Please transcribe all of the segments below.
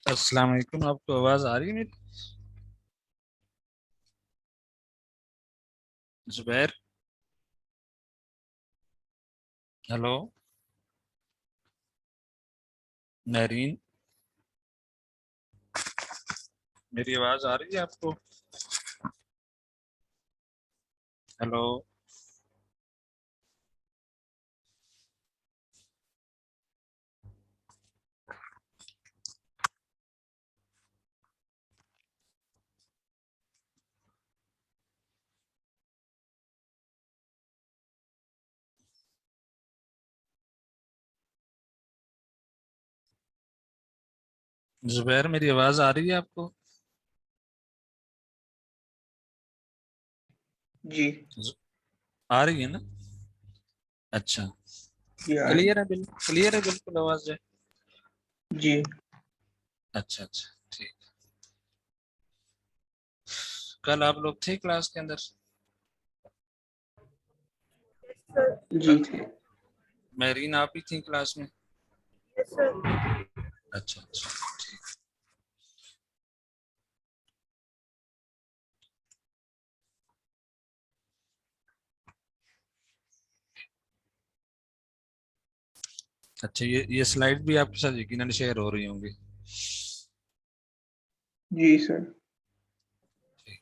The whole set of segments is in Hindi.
अस्सलाम वालेकुम। आपको आवाज आ रही है मेरी? जुबैर, हेलो। नरीन, मेरी आवाज आ रही है आपको? हेलो। जुबैर, मेरी आवाज आ रही है आपको? जी। जु- आ रही है ना? अच्छा। जी आ रही। क्लियर है, बिल्कुल क्लियर है, बिल्कुल आवाज है। जी। अच्छा अच्छा, ठीक। कल आप लोग थे क्लास के अंदर? जी कल थे। मेरीन, आप ही थी क्लास में? अच्छा अच्छा, ठीक। अच्छा, ये स्लाइड भी आपके साथ यकीनन शेयर हो रही होंगी। जी सर। ठीक।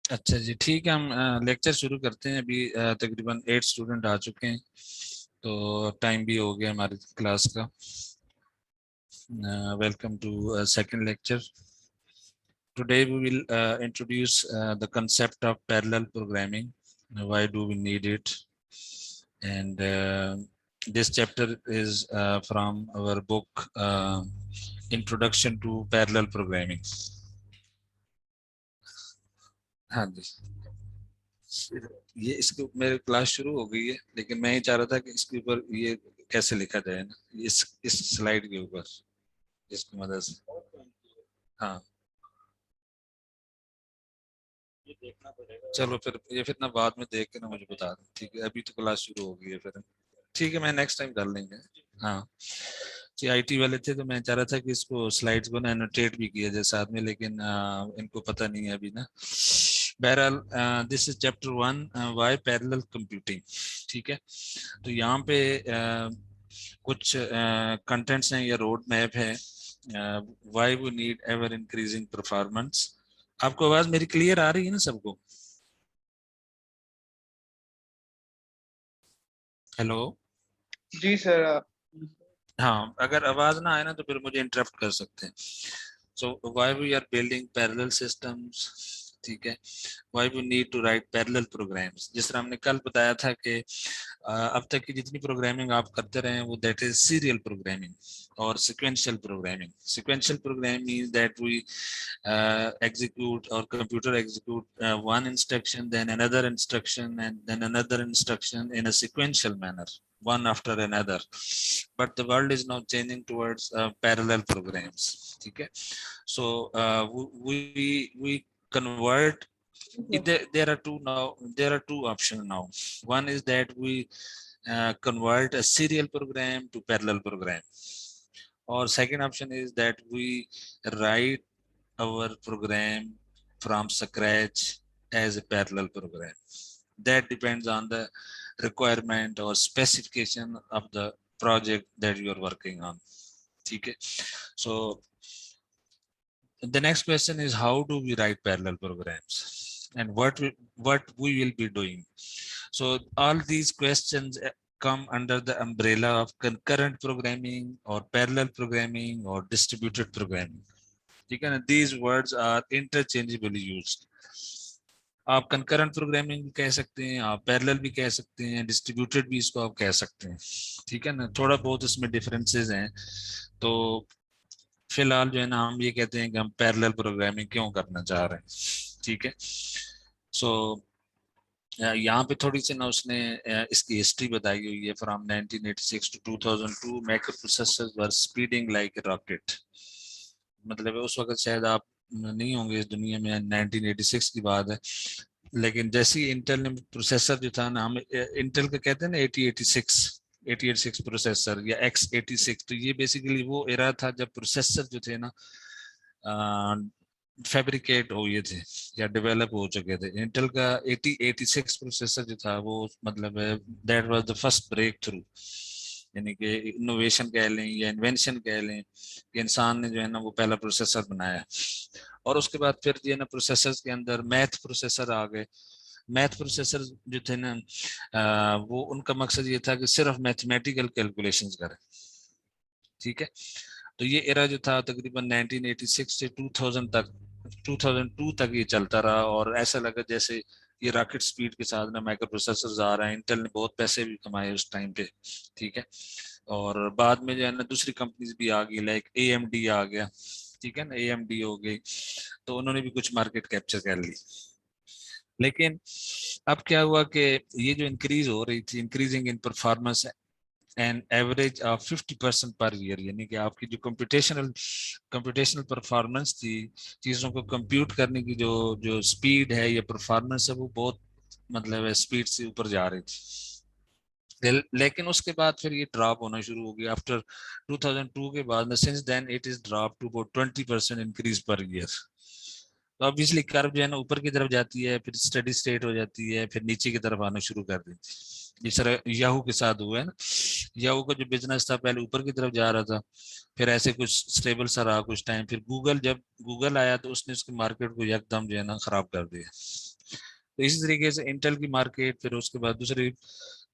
अच्छा जी, ठीक है। हम लेक्चर शुरू करते हैं। अभी तकरीबन 8 स्टूडेंट आ चुके हैं, तो टाइम भी हो गया हमारी क्लास का। Welcome to second lecture. Today we will introduce the concept of parallel programming. Why do we need it? And this chapter is from our book Introduction to Parallel Programming. हाँ जी। ये इसके मेरे क्लास शुरू हो गई है, लेकिन मैं ही चाह रहा था कि इसके ऊपर ये कैसे लिखा जाए ना, इस स्लाइड के ऊपर, जिसकी मदद से। हाँ, चलो फिर ये फिर ना बाद में देख के ना मुझे बता दें, ठीक है? अभी तो क्लास शुरू हो गई है फिर। ठीक है, मैं नेक्स्ट टाइम कर लेंगे। हाँ जी, आईटी वाले थे तो मैं चाह रहा था कि इसको स्लाइड्स को ना एनोटेट भी किया जाए साथ में, लेकिन इनको पता नहीं है अभी ना। बहरहाल, this is chapter 1, why parallel computing. ठीक है, तो यहाँ पे कुछ कंटेंट्स हैं या रोड मैप है। Why we need ever increasing performance आपको आवाज मेरी क्लियर आ रही है ना सबको? हेलो। जी सर। हाँ, अगर आवाज ना आए ना तो फिर मुझे इंटरप्ट कर सकते हैं। So why we are building parallel systems, ठीक है, why we need to write parallel programs. जिस तरह हमने कल बताया था कि अब तक की जितनी प्रोग्रामिंग आप करते रहे हैं वो दैट इज सीरियल प्रोग्रामिंग और sequential programming. Sequential programming means that we execute or computer execute one instruction, then another instruction, and then another instruction in a sequential manner, one after another. But the world is now changing towards parallel programs. Okay, so we convert. There are two now. There are two options now. One is that we convert a serial program to parallel program, or second option is that we write our program from scratch as a parallel program. That depends on the requirement or specification of the project that you are working on. Okay. So the next question is, how do we write parallel programs and what we will be doing? So all these questions come under the umbrella of concurrent programming or parallel programming or distributed programming. ठीक है ना, these words are interchangeably used. आप कंकरेंट प्रोग्रामिंग भी कह सकते हैं, आप पैरेलल भी कह सकते हैं, डिस्ट्रीब्यूटेड भी इसको आप कह सकते हैं, ठीक है ना, थोड़ा बहुत इसमें डिफरेंसेस हैं। तो फिलहाल जो है ना हम ये कहते हैं कि हम पैरेलल प्रोग्रामिंग क्यों करना चाह रहे हैं, ठीक है। सो यहाँ पे थोड़ी सी ना उसने इसकी हिस्ट्री बताई हुई है। From 1986 to 2002 microprocessors were speeding like a rocket. मतलब उस वक्त शायद आप नहीं होंगे इस दुनिया में, 1986 की बात है, लेकिन जैसे ही इंटेल ने प्रोसेसर जो था ना, हम इंटेल का कहते हैं ना 8086 प्रोसेसर या X86, तो ये बेसिकली वो एरा था जब प्रोसेसर जो थे ना फैब्रिकेट हुए थे या डेवलप हो चुके थे। इंटेल का 8086 प्रोसेसर जो था वो मतलब that was the first breakthrough, यानी कि इनोवेशन कह लें या इन्वेंशन कह लें कि इंसान ने जो है ना वो पहला प्रोसेसर बनाया। और उसके बाद फिर जो है ना प्रोसेसर के अंदर मैथ प्रोसेसर आ गए। मैथ प्रोसेसर जो थे ना वो उनका मकसद ये था कि सिर्फ मैथमेटिकल कैलकुलेशंस करें, ठीक है। तो ये एरा जो था तकरीबन 1986 से 2000 तक, 2002 तक ये चलता रहा, और ऐसा लगा जैसे ये रॉकेट स्पीड के साथ ना माइक्रो प्रोसेसर आ रहे हैं। इंटेल ने बहुत पैसे भी कमाए उस टाइम पे, ठीक है। और बाद में जो है ना दूसरी कंपनीज भी आ गई, लाइक AMD आ गया, ठीक है ना, AMD हो गई, तो उन्होंने भी कुछ मार्केट कैप्चर कर ली। लेकिन अब क्या हुआ कि ये जो इंक्रीज हो रही थी, increasing in performance an average of 50% per year, यानी कि आपकी जो कंप्यूटेशनल परफॉर्मेंस थी, चीज़ों को कंप्यूट करने की जो जो स्पीड है या परफॉर्मेंस है, वो बहुत मतलब स्पीड से ऊपर जा रही थी। लेकिन उसके बाद फिर ये ड्रॉप होना शुरू हो गया आफ्टर 2002 के बाद। Since then it is drop to about 20% increase per year. तो ऑब्वियसली कर्व जो है ना ऊपर की तरफ जाती है, फिर स्टडी स्टेट हो जाती है, फिर नीचे की तरफ आना शुरू कर देती है। जिस तरह याहू के साथ हुआ है ना, याहू का जो बिजनेस था पहले ऊपर की तरफ जा रहा था, फिर ऐसे कुछ स्टेबल सा रहा कुछ टाइम, फिर जब गूगल आया तो उसने उसकी मार्केट को एकदम जो है ना खराब कर दिया। तो इसी तरीके से इंटेल की मार्केट, फिर उसके बाद दूसरी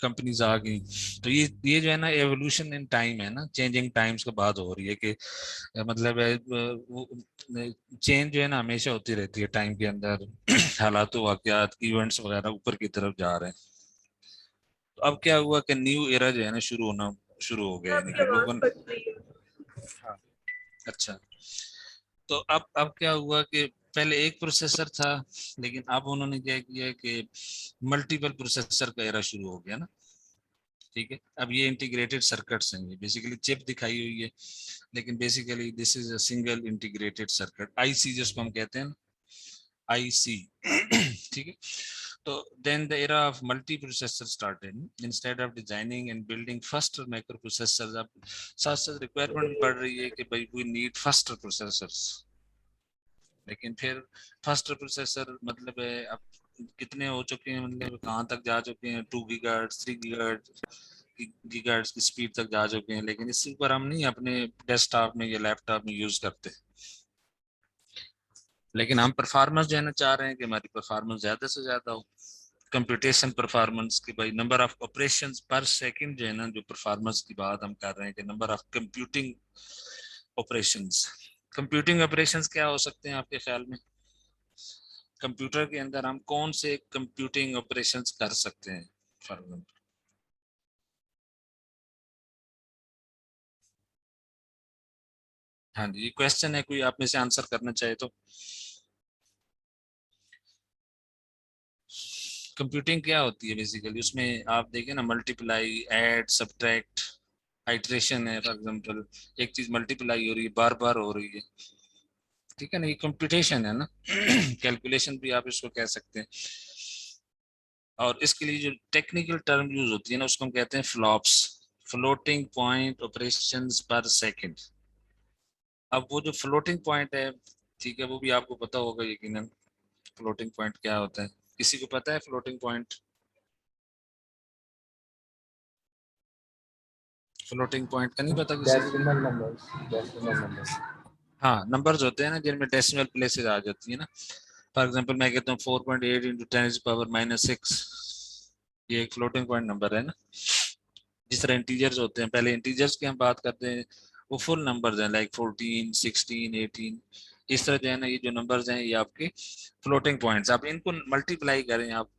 कंपनीज आ गई। तो ये जो है ना एवोल्यूशन इन टाइम है ना, चेंजिंग टाइम्स के बाद हो रही है कि मतलब चेंज जो है ना हमेशा होती रहती है टाइम के अंदर। हालात वाकयात इवेंट्स वगैरह ऊपर की तरफ जा रहे हैं। तो अब क्या हुआ कि न्यू एरा जो है ना शुरू हो गया, यानी कि लोगों ने, हाँ, अच्छा। तो अब क्या हुआ कि पहले एक प्रोसेसर था, लेकिन अब उन्होंने क्या किया कि मल्टीपल प्रोसेसर का एरा शुरू हो गया ना, ठीक है। अब ये इंटीग्रेटेड सर्किट्स हैं, ये बेसिकली चिप दिखाई हुई है, लेकिन basically this is a single integrated circuit, IC जिसको हम कहते हैं, आईसी। ठीक है। तो then the era of multi-processor started. Instead of designing and building faster microprocessors, अब साथ साथ रिक्वायरमेंट भी बढ़ रही है कि भाई we need faster processors। लेकिन फिर फास्टर प्रोसेसर मतलब है अब कितने हो चुके हैं, मतलब कहाँ तक जा चुके हैं, 2 गीगाहर्ट्ज 3 गीगाहर्ट्ज गीगाहर्ट्ज की स्पीड तक जा चुके हैं, लेकिन इससे ऊपर हम नहीं अपने डेस्कटॉप में या लैपटॉप में यूज करते। लेकिन हम परफॉर्मेंस जो है ना चाह रहे हैं कि हमारी परफॉर्मेंस ज्यादा से ज्यादा हो, कंप्यूटेशन परफॉर्मेंस की भाई number of operations per second जो है ना, जो परफॉर्मेंस की बात हम कर रहे हैं कि number of computing operations. Computing operations क्या हो सकते हैं आपके ख्याल में? कंप्यूटर के अंदर हम कौन से कंप्यूटिंग ऑपरेशंस कर सकते हैं फॉर एग्जाम्पल? हाँ जी, ये क्वेश्चन है, कोई आप में से आंसर करना चाहे तो। कंप्यूटिंग क्या होती है बेसिकली? उसमें आप देखें ना, मल्टीप्लाई, ऐड, सब्ट्रैक्ट, आइट्रेशन है फॉर एग्जांपल। एक चीज मल्टीप्लाई हो रही है, बार बार हो रही है, ठीक है ना, ये कंप्यूटेशन है ना। कैलकुलेशन भी आप इसको कह सकते हैं। और इसके लिए जो टेक्निकल टर्म यूज होती है ना, उसको हम कहते हैं flops, floating point operations per second. अब वो जो फ्लोटिंग पॉइंट है, ठीक है, वो भी आपको पता होगा यकीनन, फ्लोटिंग पॉइंट क्या होता है? किसी को पता है फ्लोटिंग पॉइंट? फ्लोटिंग पॉइंट का नहीं पता किसी को? Decimal numbers, decimal numbers. हाँ, नंबर्स होते हैं ना जिनमें डेसिमल प्लेसेस आ जाती है ना। फॉर एग्जांपल मैं कहता हूँ 4.8 इंटू 10⁻⁶, ये एक फ्लोटिंग पॉइंट नंबर है ना। जिस तरह इंटीजर्स होते हैं, पहले इंटीजर्स की हम बात करते हैं, वो फुल नंबर्स हैं, लाइक 14, 16, 18। इस तरह जो है ना, ये जो नंबर्स हैं ये आपके फ्लोटिंग पॉइंट्स। आप इनको मल्टीप्लाई करें, आप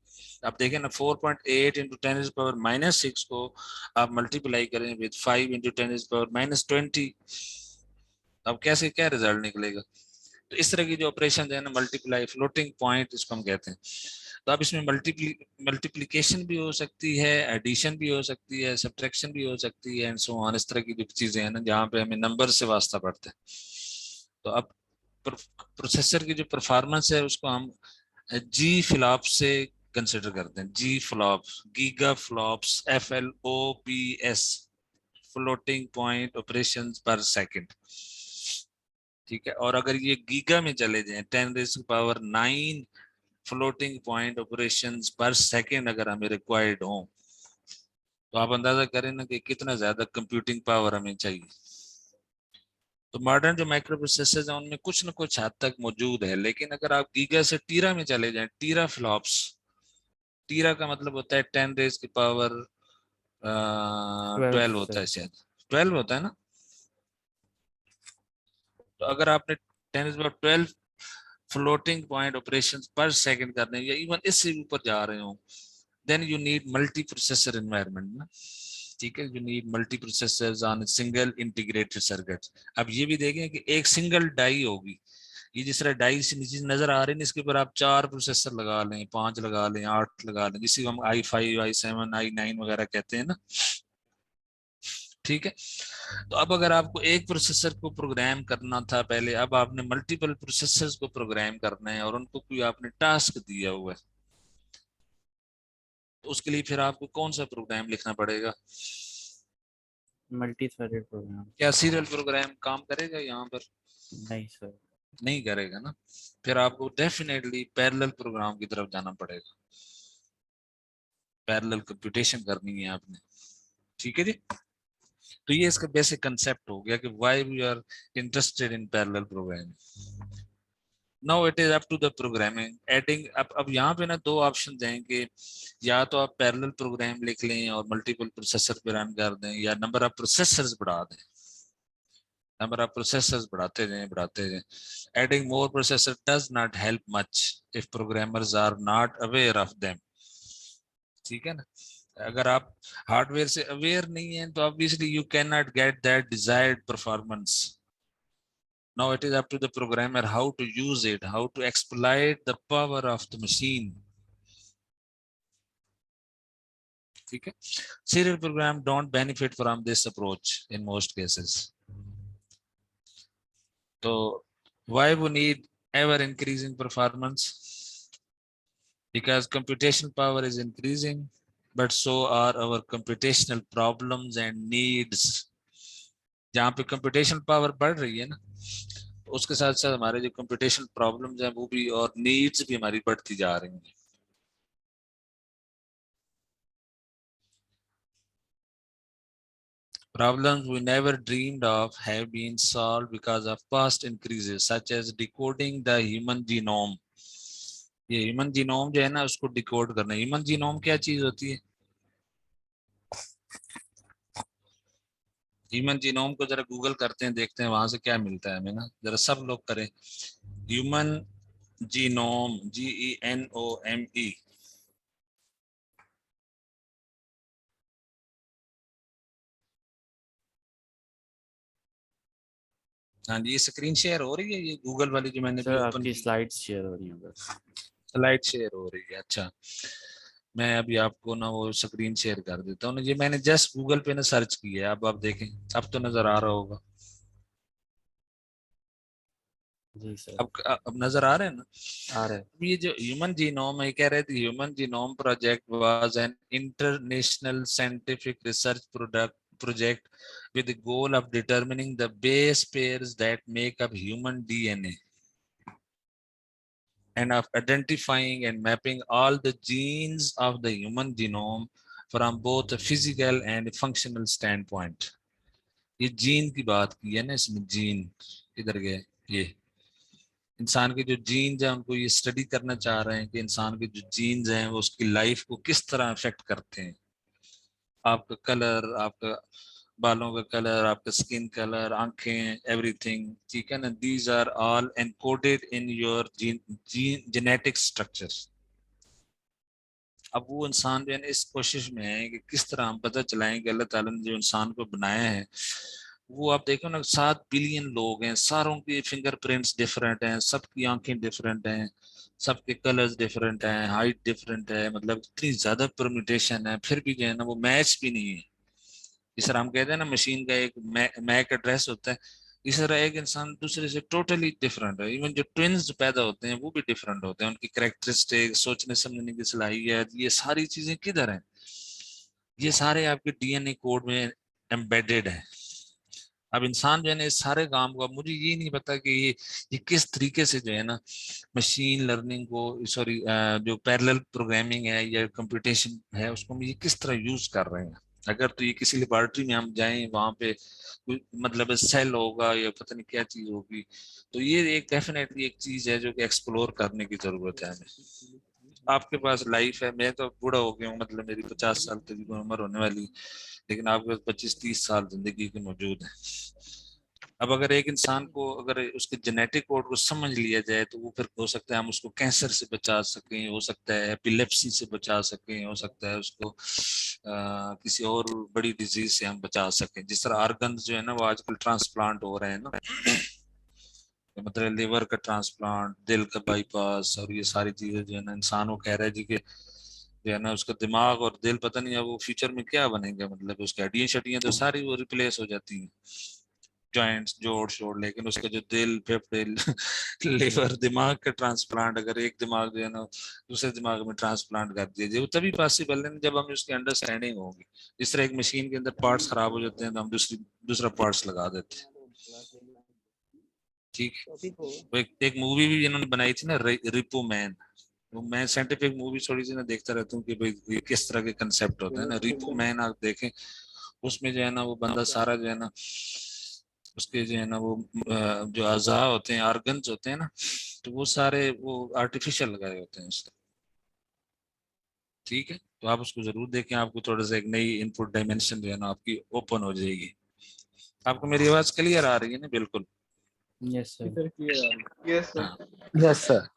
देखें ना, 4.8 इंटू 10⁻⁻6 को आप मल्टीप्लाई करें विद 5 इंटू 10⁻⁻20, अब कैसे क्या रिजल्ट निकलेगा? तो इस तरह की जो ऑपरेशन है ना, मल्टीप्लाई, फ्लोटिंग पॉइंट इसको हम कहते हैं। तो अब इसमें मल्टीप्लिकेशन भी हो सकती है, एडिशन भी हो सकती है, सब्ट्रैक्शन भी हो सकती है, एंड सो ऑन। इस तरह की जो चीजें हैं ना, जहाँ पे हमें नंबर से वास्ता पड़ता है। तो अब प्रोसेसर की जो परफॉर्मेंस है उसको हम जी फ्लॉप से कंसिडर करते हैं। G flop, giga flops, FLOPS, floating point operations per second, ठीक है। और अगर ये गीगा में चले जाएं, 10⁹ floating point operations per second अगर हमें रिक्वायर्ड हो, तो आप अंदाजा करें ना कि कितना ज्यादा कंप्यूटिंग पावर हमें चाहिए। तो मॉडर्न जो माइक्रो प्रोसेसर्स हैं उनमें कुछ ना कुछ हद तक मौजूद है, लेकिन अगर आप गीगा से टीरा में चले जाएं, टीरा फ्लॉप्स, टीरा का मतलब होता है 12 10⁻12 होता सर। है शायद, 12 होता है ना। तो अगर आपने 10⁻12 floating point operations per second करने हैं, या इवन इससे भी ऊपर जा रहे हो, then you need multi processor environment ना, ठीक है। You need multi processors on single integrated circuit. अब ये भी देखें कि एक सिंगल डाई होगी, ये जिस तरह डाई से नीचे नजर आ रही है, इसके ऊपर आप 4 प्रोसेसर लगा लें, 5 लगा लें, 8 लगा लें, जिसे हम i5, i7, i9 वगैरह कहते हैं ना, ठीक है। तो अब अगर आपको एक प्रोसेसर को प्रोग्राम करना था पहले, अब आपने मल्टीपल प्रोसेसर्स को प्रोग्राम करना है और उनको कोई आपने टास्क दिया हुआ है, तो उसके लिए फिर आपको कौन सा प्रोग्राम लिखना पड़ेगा? Multi threaded program. क्या सीरियल प्रोग्राम काम करेगा यहाँ पर? नहीं सर। नहीं करेगा ना। फिर आपको डेफिनेटली पैरेलल प्रोग्राम की तरफ जाना पड़ेगा, पैरेलल कंप्यूटेशन करनी है आपने, ठीक है जी। तो ये इसका बेसिक कंसेप्ट हो गया कि why we are interested in parallel programming. Now it is up to the programming adding. अब यहाँ पे ना दो ऑप्शन हैं कि या तो आप पैरेलल प्रोग्राम लिख लें और मल्टीपल प्रोसेसर पे रन कर दें, या नंबर ऑफ प्रोसेसर्स बढ़ा दें, नंबर ऑफ प्रोसेसर्स बढ़ाते जाएं। Adding more processor does not help much if programmers are not aware of them, ठीक है ना। अगर आप हार्डवेयर से अवेयर नहीं है तो obviously you can not get that desired performance. Now it is up to the programmer how to use it, how to exploit the power of the machine. ठीक है? Serial program don't benefit from this approach in most cases. So why we need ever increasing performance? Because computational power is increasing, but so are our computational problems and needs. जहाँ पे computational power बढ़ रही है ना, उसके साथ साथ हमारे जो computational problems हैं वो भी, और needs भी हमारी बढ़ती जा रही हैं। Problems we never dreamed of have been solved because of past increases, such as decoding the human genome. ये ह्यूमन जीनोम जो है ना उसको डिकोड करना। ह्यूमन जीनोम क्या चीज होती है? ह्यूमन जीनोम को जरा गूगल करते हैं, देखते हैं वहां से क्या मिलता है हमें ना। जरा सब लोग करें ह्यूमन जीनोम, GENOME। हाँ जी, ये स्क्रीन शेयर हो रही है, ये गूगल वाली जो मैंने सर भी ओपन आपकी की। स्लाइड्स शेयर हो रही हैं बस। स्लाइड शेयर हो रही है, अच्छा। मैं अभी आपको ना वो स्क्रीन शेयर कर देता हूँ ना। ये मैंने जस्ट गूगल पे ना सर्च किया है, अब आप देखें, अब तो नजर आ रहा होगा। जी सर अब नजर आ रहे हैं ना? आ रहा है। ये जो ह्यूमन जीनोम है, कह रहे थे human genome project was an international scientific research project with the goal of determining the base pairs that make up human DNA and of identifying and mapping all the genes of the human genome from both a physical and functional standpoint. ये जीन की बात की है ना इसमें। जीन किधर गए? ये इंसान के जो जीन्स हैं उनको ये स्टडी करना चाह रहे हैं कि इंसान के जो जीन्स हैं वो उसकी लाइफ को किस तरह अफेक्ट करते हैं। आपका कलर, आपका बालों का कलर, आपका स्किन कलर, आंखें, एवरीथिंग, ठीक है ना। These are all encoded in your gene genetic structure. अब वो इंसान जो है ना इस कोशिश में है कि किस तरह हम पता चलाएं कि अल्लाह ताला ने जो इंसान को बनाया है, वो आप देखो ना 7 बिलियन लोग हैं, सारों के फिंगरप्रिंट्स डिफरेंट हैं, सबकी आंखें डिफरेंट हैं, सबके कलर्स डिफरेंट हैं, हाइट डिफरेंट है, मतलब इतनी ज्यादा परम्यूटेशन है, फिर भी जो है ना वो मैच भी नहीं है। जिस तरह हम कहते हैं ना मशीन का एक मैक एड्रेस होता है, इस तरह एक इंसान दूसरे से टोटली डिफरेंट है। इवन जो ट्विन्स जो पैदा होते हैं वो भी डिफरेंट होते हैं, उनकी करेक्टरिस्टिक, सोचने समझने की सलाहियत, ये सारी चीजें किधर हैं? ये सारे आपके DNA कोड में एम्बेडेड है। अब इंसान जो है ना इस सारे काम को, अब मुझे ये नहीं पता कि ये किस तरीके से जो है ना मशीन लर्निंग को, सॉरी जो पैरेलल प्रोग्रामिंग है या कंप्यूटेशन है उसको हम ये किस तरह यूज कर रहे हैं। अगर तो ये किसी लेबोरेटरी में हम जाएं, वहां पे मतलब सेल होगा या पता नहीं क्या चीज होगी, तो ये एक डेफिनेटली एक चीज है जो कि एक्सप्लोर करने की जरूरत है हमें। आपके पास लाइफ है, मैं तो बूढ़ा हो गया हूँ, मतलब मेरी 50 साल तक उम्र होने वाली, लेकिन आपके पास 25-30 साल जिंदगी के मौजूद है। अब अगर एक इंसान को अगर उसके जेनेटिक कोड को समझ लिया जाए तो वो फिर हो सकता है हम उसको कैंसर से बचा सकें, हो सकता है एपिलेप्सी से बचा सकें, हो सकता है उसको किसी और बड़ी डिजीज से हम बचा सकें। जिस तरह आर्गन जो है ना वो आजकल ट्रांसप्लांट हो रहे हैं ना, मतलब लिवर का ट्रांसप्लांट, दिल का बाईपास, और ये सारी चीजें जो है ना इंसान को कह रहा है जी कि जो है ना उसका दिमाग और दिल पता नहीं है वो फ्यूचर में क्या बनेगा, मतलब उसकी हड्डियां शड्डियां तो सारी वो रिप्लेस हो जाती हैं, जॉइंट्स जोड़ शोड़, लेकिन उसका जो दिल, फेफड़े, लिवर, दिमाग का ट्रांसप्लांट अगर एक दिमाग जो है ना दूसरे दिमाग में ट्रांसप्लांट कर दिया जाए, वो तभी पॉसिबल है जब हमें उसकी अंडरस्टैंडिंग होगी। जिस तरह एक मशीन के अंदर पार्ट्स खराब हो जाते हैं तो हम दूसरा पार्ट्स लगा देते हैं, ठीक है। वो एक मूवी भी इन्होंने बनाई थी ना, रिपो मैन। वो मैं साइंटिफिक मूवी थोड़ी सी ना देखता रहता हूँ कि भाई ये किस तरह के कंसेप्ट होते हैं ना। रिपो मैन आप देखें, उसमें जो है ना वो बंदा सारा जो है ना उसके जो है ना वो जो अज़ा होते हैं, ऑर्गन्स होते हैं ना, तो वो सारे वो आर्टिफिशियल लगाए होते हैं उसके, ठीक है। तो आप उसको जरूर देखें, आपको थोड़ा सा एक नई इनपुट डायमेंशन जो है ना आपकी ओपन हो जाएगी। आपको मेरी आवाज क्लियर आ रही है ना? बिल्कुल। Yes sir. Yes, sir. हाँ यस सर।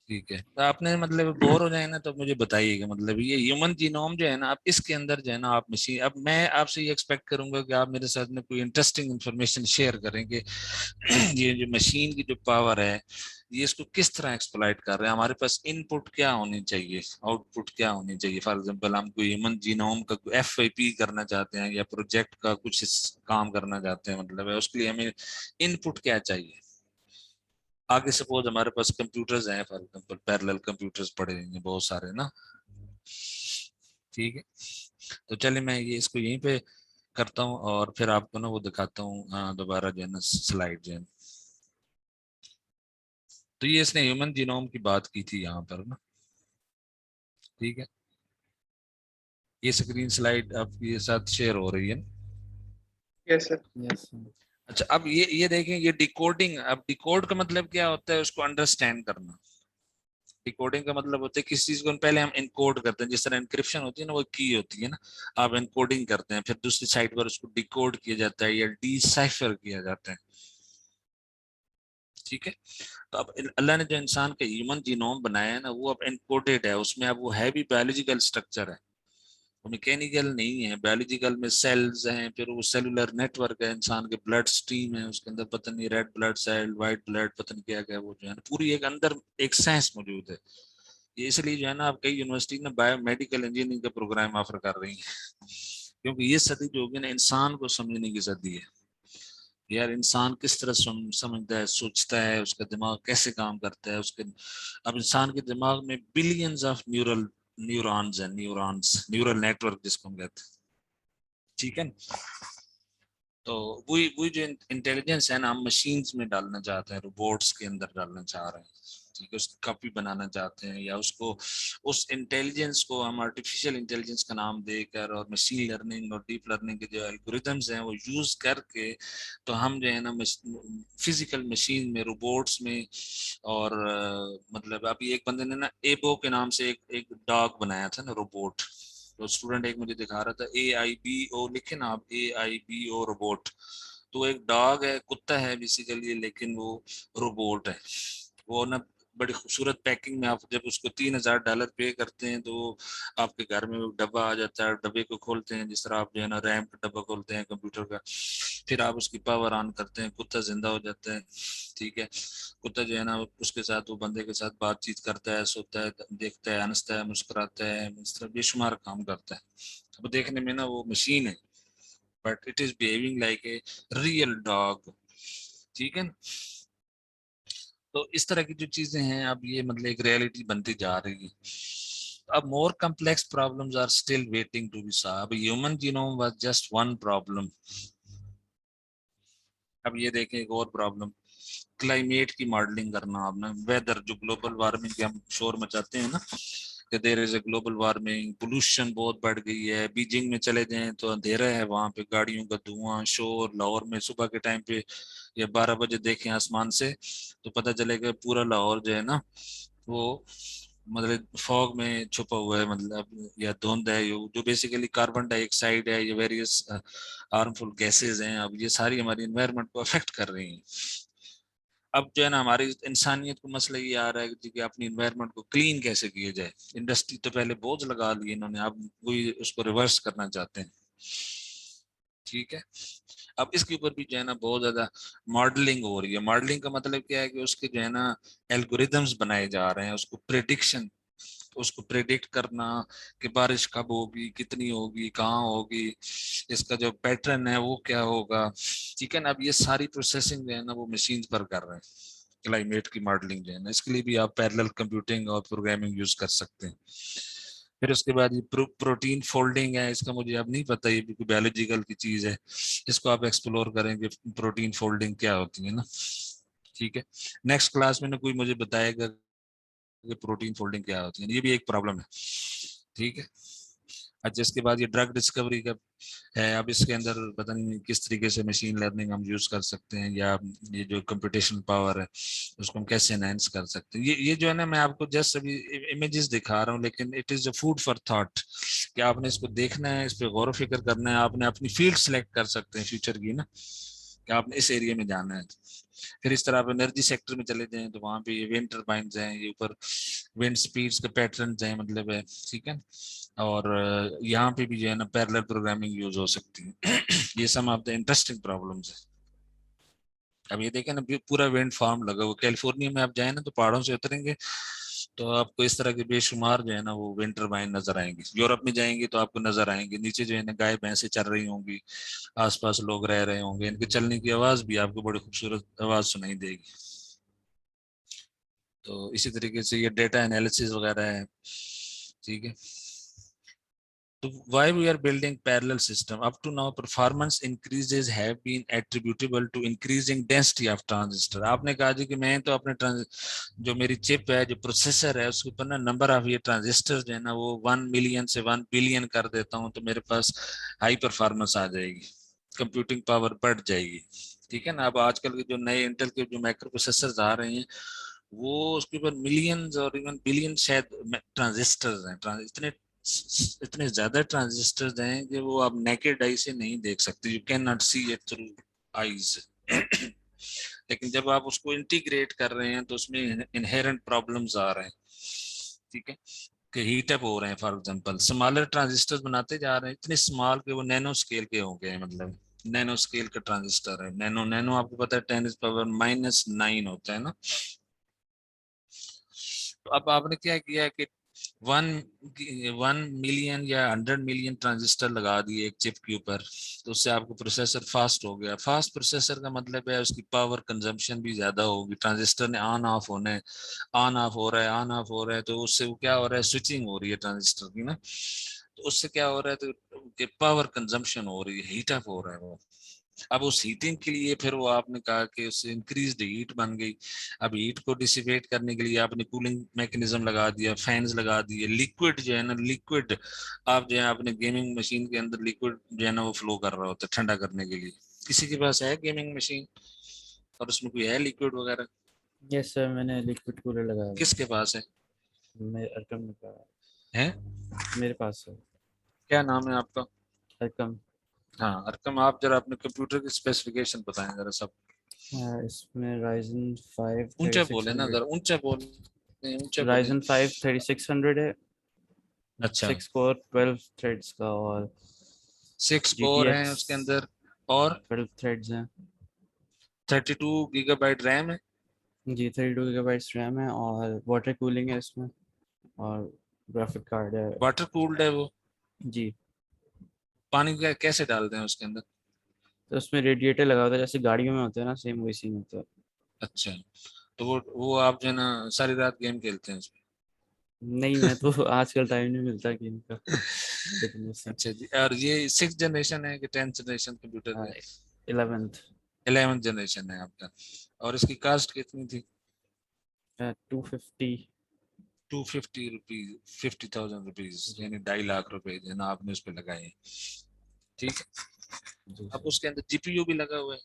ठीक है, तो आपने मतलब बोर हो जाए ना तो मुझे बताइएगा। मतलब ये ह्यूमन जीनोम जो है ना, आप इसके अंदर जो है ना आप मशीन, अब मैं आपसे ये एक्सपेक्ट करूंगा कि आप मेरे साथ में कोई इंटरेस्टिंग इंफॉर्मेशन शेयर करेंगे। ये जो मशीन की जो पावर है, ये इसको किस तरह एक्सप्लॉइट कर रहे हैं, हमारे पास इनपुट क्या होनी चाहिए, आउटपुट क्या होनी चाहिए। फॉर एग्जांपल हम कोई ह्यूमन जीनोम का FIP करना चाहते हैं या प्रोजेक्ट का कुछ काम करना चाहते हैं, मतलब है उसके लिए हमें इनपुट क्या चाहिए। आगे सपोज हमारे पास कंप्यूटर्स हैं, फॉर एग्जांपल पैरेलल कंप्यूटर्स पड़े हैं बहुत सारे ना, ठीक है। तो चलिए मैं ये इसको यहीं पे करता हूँ और फिर आपको ना वो दिखाता हूँ दोबारा जो है ना स्लाइड जो है। तो ये इसने ह्यूमन जीनोम की बात की थी यहाँ पर ना, ठीक है। ये स्क्रीन स्लाइड आपके साथ शेयर हो रही है ना? Yes, sir. Yes, sir. अच्छा, अब ये देखें, ये डिकोडिंग। अब डिकोड का मतलब क्या होता है, उसको अंडरस्टैंड करना। डिकोडिंग का मतलब होता है किसी चीज को पहले हम इनकोड करते हैं, जिस तरह इंक्रिप्शन होती है ना, वो की होती है ना, आप इनकोडिंग करते हैं, फिर दूसरी साइड पर उसको डिकोड किया जाता है या डिसाइफर किया जाता है। ठीक है। तो अब अल्लाह ने जो इंसान का ह्यूमन जीनोम बनाया है ना, वो अब एनकोडेड है, उसमें अब वो है भी बायोलॉजिकल स्ट्रक्चर है, वो मैकेनिकल नहीं है। बायोलॉजिकल में सेल्स हैं, फिर वो सेलुलर नेटवर्क है, इंसान के ब्लड स्ट्रीम है, उसके अंदर पता नहीं red blood cell, white blood, पता नहीं क्या क्या, वो जो है ना पूरी एक अंदर एक साइंस मौजूद है। ये इसलिए जो है ना, आप कई यूनिवर्सिटी में बायोमेडिकल इंजीनियरिंग का प्रोग्राम ऑफर कर रही है, क्योंकि ये सदी जो होगी ना, इंसान को समझने की सदी है। यार इंसान किस तरह समझता है, सोचता है, उसका दिमाग कैसे काम करता है, उसके अब इंसान के दिमाग में बिलियंस ऑफ न्यूरॉन्स है, न्यूरल नेटवर्क जिसको हम कहते हैं। ठीक है। तो वही वही जो इंटेलिजेंस है ना, हम मशीन्स में डालना चाहते हैं, रोबोट्स के अंदर डालना चाह रहे हैं। ठीक है, उसकी कॉपी बनाना चाहते हैं, या उसको उस इंटेलिजेंस को हम आर्टिफिशियल इंटेलिजेंस का नाम देकर और मशीन लर्निंग और डीप लर्निंग के जो एल्गोरिथम्स हैं वो यूज करके, तो हम जो है ना फिजिकल मशीन में, रोबोट्स में, और मतलब अभी एक बंदे ने ना एबो के नाम से एक डॉग बनाया था ना, रोबोट। तो स्टूडेंट एक मुझे दिखा रहा था, AIBO लिखे ना आप, AIBO रोबोट। तो वो एक डॉग है, कुत्ता है बेसिकली, लेकिन वो रोबोट है। वो ना बड़ी खूबसूरत पैकिंग में, आप जब उसको $3000 पे करते हैं तो आपके घर में वो डब्बा आ जाता है। डब्बे को खोलते हैं, जिस तरह आप जो है ना रैम का डब्बा खोलते हैं कंप्यूटर का, फिर आप उसकी पावर ऑन करते हैं, कुत्ता जिंदा हो जाता है। ठीक है। कुत्ता जो है ना, उसके साथ, वो बंदे के साथ बातचीत करता है, सोता है, देखता है, हंसता है, मुस्कुराता है, इस तरह बेशुमार काम करता है। अब देखने में ना वो मशीन है, but it is behaving like a real dog. ठीक है। तो इस तरह की जो चीजें हैं, अब ये मतलब एक रियलिटी बनती जा रही है। अब more complex problems are still waiting to be solve. Human genome was just one problem. अब ये देखें एक और प्रॉब्लम, क्लाइमेट की मॉडलिंग करना। आपने वेदर, जो ग्लोबल वार्मिंग के हम शोर मचाते हैं ना, कि there is a global warming, pollution बहुत बढ़ गई है। बीजिंग में चले जाएं तो अंधेरा है, वहां पे गाड़ियों का धुआं, शोर। लाहौर में सुबह के टाइम पे या 12 बजे देखें आसमान से, तो पता चलेगा पूरा लाहौर जो है ना, वो मतलब फॉग में छुपा हुआ है, मतलब या धुंध है, जो बेसिकली कार्बन डाइऑक्साइड है, ये वेरियस हार्मफुल गैसेज हैं। अब ये सारी हमारी एनवायरनमेंट को अफेक्ट कर रही हैं। अब जो है ना, हमारी इंसानियत को मसला ये आ रहा है कि अपनी एनवायरनमेंट को क्लीन कैसे किया जाए। इंडस्ट्री तो पहले बोझ लगा ली इन्होंने, अब वही उसको रिवर्स करना चाहते हैं। ठीक है। अब इसके ऊपर भी जो है ना बहुत ज्यादा मॉडलिंग हो रही है। मॉडलिंग का मतलब क्या है कि उसके जो है ना एल्गोरिदम्स बनाए जा रहे हैं, उसको प्रिडिक्शन, उसको प्रेडिक्ट करना कि बारिश कब होगी, कितनी होगी, कहाँ होगी, इसका जो पैटर्न है वो क्या होगा। ठीक है ना। अब ये सारी प्रोसेसिंग जो है ना वो मशीन पर कर रहे हैं। क्लाइमेट की मॉडलिंग जो है ना, इसके लिए भी आप पैरेलल कंप्यूटिंग और प्रोग्रामिंग यूज कर सकते हैं। फिर उसके बाद ये प्रोटीन फोल्डिंग है, इसका मुझे अब नहीं पता, ये भी बायोलॉजिकल की चीज है, इसको आप एक्सप्लोर करेंगे, प्रोटीन फोल्डिंग क्या होती है ना। ठीक है। नेक्स्ट क्लास में ना कोई मुझे बताएगा कि प्रोटीन फोल्डिंग क्या होती है, ये भी एक प्रॉब्लम है। ठीक है। अच्छा, इसके बाद ये ड्रग डिस्कवरी का है। अब इसके अंदर पता नहीं किस तरीके से मशीन लर्निंग हम यूज कर सकते हैं, या ये जो कंप्यूटेशनल पावर है उसको हम कैसे एनहांस कर सकते हैं। ये जो है ना, मैं आपको जस्ट अभी इमेजेस दिखा रहा हूँ, लेकिन it is a food for thought, कि आपने इसको देखना है, इस पर गौर फिक्र करना है। आपने अपनी फील्ड सेलेक्ट कर सकते हैं फ्यूचर की ना, कि आपने इस एरिया में जाना है। फिर इस तरह आप एनर्जी सेक्टर में चले जाएं तो वहां पे ये विंड टर्बाइंस हैं, ये ऊपर विंड स्पीड्स के पैटर्न हैं, मतलब है। ठीक है। और यहाँ पे भी जो है ना पैरेलल प्रोग्रामिंग यूज हो सकती है। ये सम ऑफ द इंटरेस्टिंग प्रॉब्लम्स है। अब ये देखें ना, पूरा विंड फार्म लगा हुआ। कैलिफोर्निया में आप जाए ना, तो पहाड़ों से उतरेंगे तो आपको इस तरह के बेशुमार जो है ना वो विंड टर्बाइन नजर आएंगे। यूरोप में जाएंगे तो आपको नजर आएंगे, नीचे जो है ना गाय भैंसे चल रही होंगी, आसपास लोग रह रहे होंगे, इनके चलने की आवाज भी आपको बड़ी खूबसूरत आवाज सुनाई देगी। तो इसी तरीके से ये डेटा एनालिसिस वगैरह है। ठीक है। So why we are building parallel system? Up to now, performance increases have been attributable to increasing density of transistor. आपने कहा जी कि मैं तो अपने जो मेरी चिप है, जो प्रोसेसर है, उसके ऊपर ना नंबर ऑफ ये ट्रांजिस्टर जो है ना वो 1 मिलियन से 1 बिलियन कर देता हूँ, तो मेरे पास हाई परफॉर्मेंस आ जाएगी। कंप्यूटिंग पावर बढ़ जाएगी, ठीक है ना। अब आजकल के जो नए इंटेल के जो माइक्रो प्रोसेसर आ रहे हैं, वो उसके ऊपर मिलियंस और इवन बिलियन शायद ट्रांजिस्टर्स हैं, इतने इतने ज्यादा ट्रांजिस्टर्स हैं कि वो आप नेकेड आई से नहीं देख सकते, you can not see it through eyes. लेकिन जब आप उसको इंटीग्रेट कर रहे हैं तो उसमें इनहेरेंट प्रॉब्लम्स आ रहे हैं, ठीक है, कि हीट अप हो रहे हैं। फॉर एग्जांपल स्मॉलर ट्रांजिस्टर बनाते जा रहे हैं, इतने स्मॉल के वो नैनो स्केल के हो गए हैं, मतलब नैनो स्केल का ट्रांजिस्टर है। नैनो नैनो आपको पता है 10⁻⁹ होता है ना। तो अब आपने क्या किया कि वन 1 मिलियन या 100 मिलियन ट्रांजिस्टर लगा दिए एक चिप के ऊपर, तो उससे आपको प्रोसेसर फास्ट हो गया। फास्ट प्रोसेसर का मतलब है उसकी पावर कंजम्पशन भी ज्यादा होगी। ट्रांजिस्टर ने ऑन ऑफ होना है, ऑन ऑफ हो रहा है, ऑन ऑफ हो रहा है, तो उससे वो क्या हो रहा है, स्विचिंग हो रही है ट्रांजिस्टर की ना। तो उससे क्या हो रहा है, तो पावर कंजम्पशन हो रही है, हीट अप हो रहा है वो। अब उस हीटिंग के लिए फिर वो आपने कहा कि उससे इंक्रीज हीट बन गई। अब हीट को डिसिपेट करने के लिए आपने कूलिंग मैकेनिज्म लगा दिया, फैंस लगा दिए, लिक्विड जो है ना, लिक्विड आप जो है अपने गेमिंग मशीन के अंदर लिक्विड जो है ना वो फ्लो कर रहा होता है ठंडा करने के लिए। किसी के पास है गेमिंग मशीन और उसमें कोई है लिक्विड वगैरह? यस सर, मैंने लिक्विड कूलर लगाया हुआ किसके पास है? है। मेरे अरकम ने कहा, है? मेरे पास है। क्या नाम है आपका? अरकम। हाँ अरकम, आप जरा अपने कंप्यूटर की स्पेसिफिकेशन बताएं जरा सब। इसमें राइजन 5 ऊंचा बोले ना, 3600, जरा ऊंचा बोले, नहीं ऊंचा बोले। राइजन 5 3600 है। अच्छा, 6 कोर 12 थ्रेड्स का, और 6 कोर हैं GTX उसके अंदर, और 12 थ्रेड्स हैं। 32 GB रैम है। जी, 32 GB रैम है, और वाटर कूलिंग है इसमें, और ग्राफिक कार्ड है। वाटर कूल्ड है वो? जी। पानी का कैसे डालते हैं उसके अंदर? तो उसमें रेडिएटर लगा होता है, जैसे गाड़ियों में होता है ना, सेम वैसे ही होता है। अच्छा, तो वो आप जो है ना सारी रात गेम खेलते हैं उसमें? नहीं, मैं तो आजकल टाइम नहीं मिलता गेम का देखने से। अच्छा जी, और ये 6th जनरेशन है कि 10th जनरेशन कंप्यूटर है? 11th। 11th जनरेशन है आपका। और इसकी कास्ट कितनी थी? 250। ₹250, 50,000 जी। यानी 2.5 लाख जो है ना आपने उस पर लगाए हैं, ठीक है। जी अब सर। उसके अंदर जीपीयू भी लगा हुआ है।